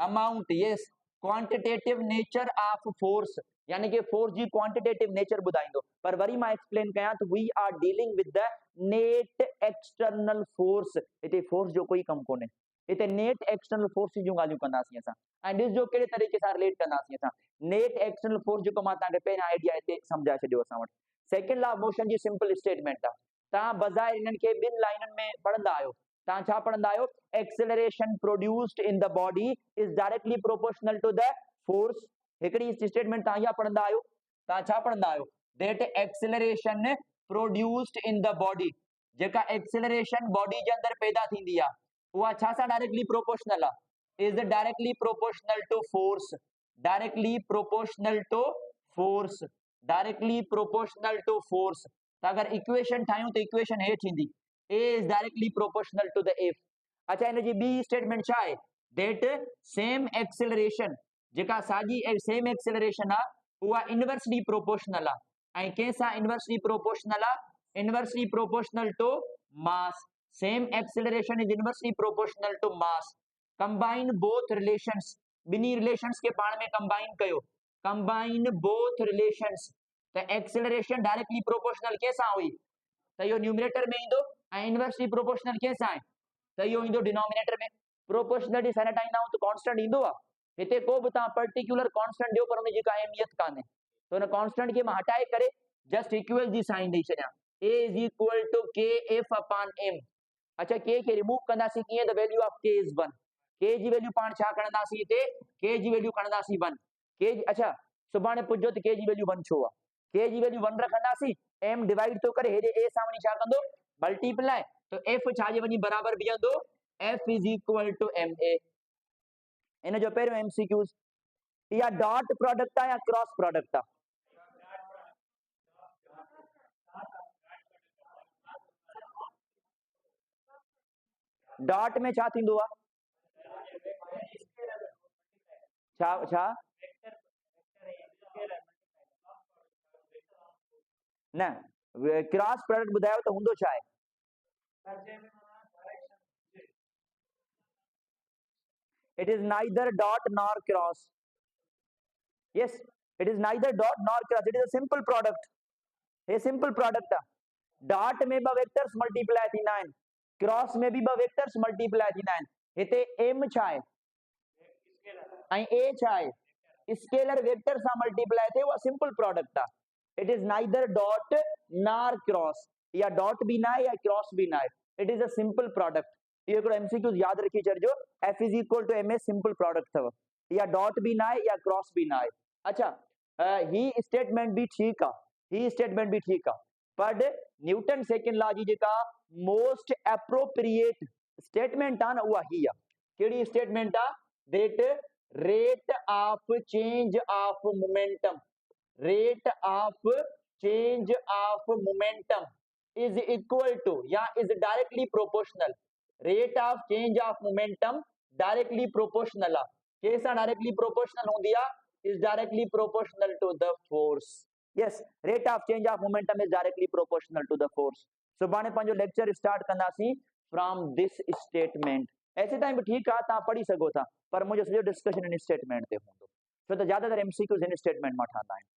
Amount, yes, quantitative nature of force, यानी कि फोर्स जी क्वांटिटेटिव नेचर ॿुधाईंदो। पर वरी मां एक्सप्लेन कयां त we are dealing with the net external force. हिते फोर्स जो कोई कम कोन्हे, हिते नेट एक्सटर्नल फोर्स जूं ॻाल्हियूं कंदासीं असां। ऐं ॾिसजो कहिड़े तरीक़े सां रिलेट कंदासीं असां। नेट एक्सटर्नल फोर्स जेको मां तव्हांखे पहिरियां आइडिया हिते सम्झाए छॾियो असां वटि। सेकेंड लॉ ऑफ मोशन जी सिंपल स्टेटमेंट आहे। तव्हां बज़ारि इन्हनि खे ॿिनि लाइनुनि में पढ़ंदा आहियो। तव्हां छा पढ़ंदा आहियो? Acceleration produced in the body is directly proportional to the force. हिकिड़ी स्टेटमेंट तव्हां इहा पढ़ंदा आहियो। तव्हां छा पढ़ंदा आहियो? That acceleration produced in the body, जेका एक्सेलरेशन बॉडी जे अंदरि पैदा थींदी आहे उहा छा सां डायरेक्टली प्रोपोर्शनल आहे? Is directly proportional to force, directly proportional to force, directly proportional to force. त अगर इक्वेशन ठाहियूं त इक्वेशन हे थींदी, A is directly proportional to the F। अच्छा इन जी ॿी स्टेटमेंट छा आहे दैट सेम एक्सेलरेशन जेका साॻी सेम एक्सेलरेशन आहे उहा इनवर्सली प्रोपोर्शनल आहे ऐं कंहिंसां इनवर्सली प्रोपोर्शनल आहे inversely proportional to mass same acceleration is inversely proportional to mass combine both relations ॿिन्ही रिलेशंस खे पाण में कंबाइन कयो कंबाइन बोथ रिलेशंस त एक्सेलरेशन डायरेक्टली प्रोपोर्शनल कंहिंसां हुई त इहो न्यूमरेटर में ईंदो ऐं इनवर्सली प्रोपोर्शनल कंहिंसां आहे त इहो ईंदो डिनोमिनेटर में प्रोपोर्शनलिटी सां हटाईंदा आहियूं त कांस्टेंट ईंदो आहे हिते को बि तव्हां पर्टिकुलर कांस्टेंट ॾियो पर हुनजी का अहमियत कान्हे त हुन कांस्टेंट खे मां हटाए करे जस्ट इक्वल जी साइन ॾेई छॾियां a is equal to kf upon m अच्छा k खे रिमूव कंदासीं कीअं the value of k is 1 k जी वैल्यू पाण छा खणंदासीं हिते k जी वैल्यू खणंदासीं 1 k अच्छा सुभाणे पुछो त k जी वैल्यू 1 छो आहे k जी वैल्यू 1 रखंदासीं m डिवाइड तो करे हेॾे a सां वञी छा कंदो मल्टीप्लाई तो f छा जे वञी बराबर बीहंदो f is equal to ma इन जो पहिरियों MCQs या डॉट प्रोडक्ट आहे या क्रॉस प्रोडक्ट आहे डॉट में छा थींदो आहे छा छा न क्रॉस प्रोडक्ट ॿुधायो त हूंदो छा आहे it is neither dot nor cross yes it is neither dot nor cross it is a simple product a simple product dot में ब वेक्टर्स मल्टीप्लाई थींदा आहिनि क्रॉस में भी ब वेक्टर्स मल्टीप्लाई थींदा आहिनि हिते m छा आहे ऐं a छा आहे स्केलर वेक्टर सां मल्टीप्लाई थिए उहा सिंपल प्रोडक्ट आहे it is neither dot nor cross या डॉट भी ना आहे या क्रॉस भी ना आहे it is a simple product इहो हिकिड़ो MCQ यादि रखी छॾिजो f is equal to ma simple product अथव या डॉट भी ना आहे या क्रॉस भी ना आहे अच्छा ही स्टेटमेंट भी ठीक आहे ही स्टेटमेंट भी ठीक आहे पर न्यूटन सेकंड लॉ जी जेका मोस्ट एप्रोप्रिएट स्टेटमेंट आहे न उहा ही आहे कहिड़ी स्टेटमेंट आहे that rate of change of momentum rate of change of momentum is equal to या is directly proportional rate of change of momentum directly proportional आहे कैसा directly proportional हूंदी आहे is directly proportional to the force yes rate of change of momentum is directly proportional to the force सुभाणे पंहिंजो lecture start कंदासीं from this statement ऐसे time भी ठीक आहे तव्हां पढ़ी सघो था पर मुंहिंजो सॼो डिस्कशन इन स्टेटमेंट ते हूंदो छो त ज्यादातर MCQs इन स्टेटमेंट मां ठहंदा आहिनि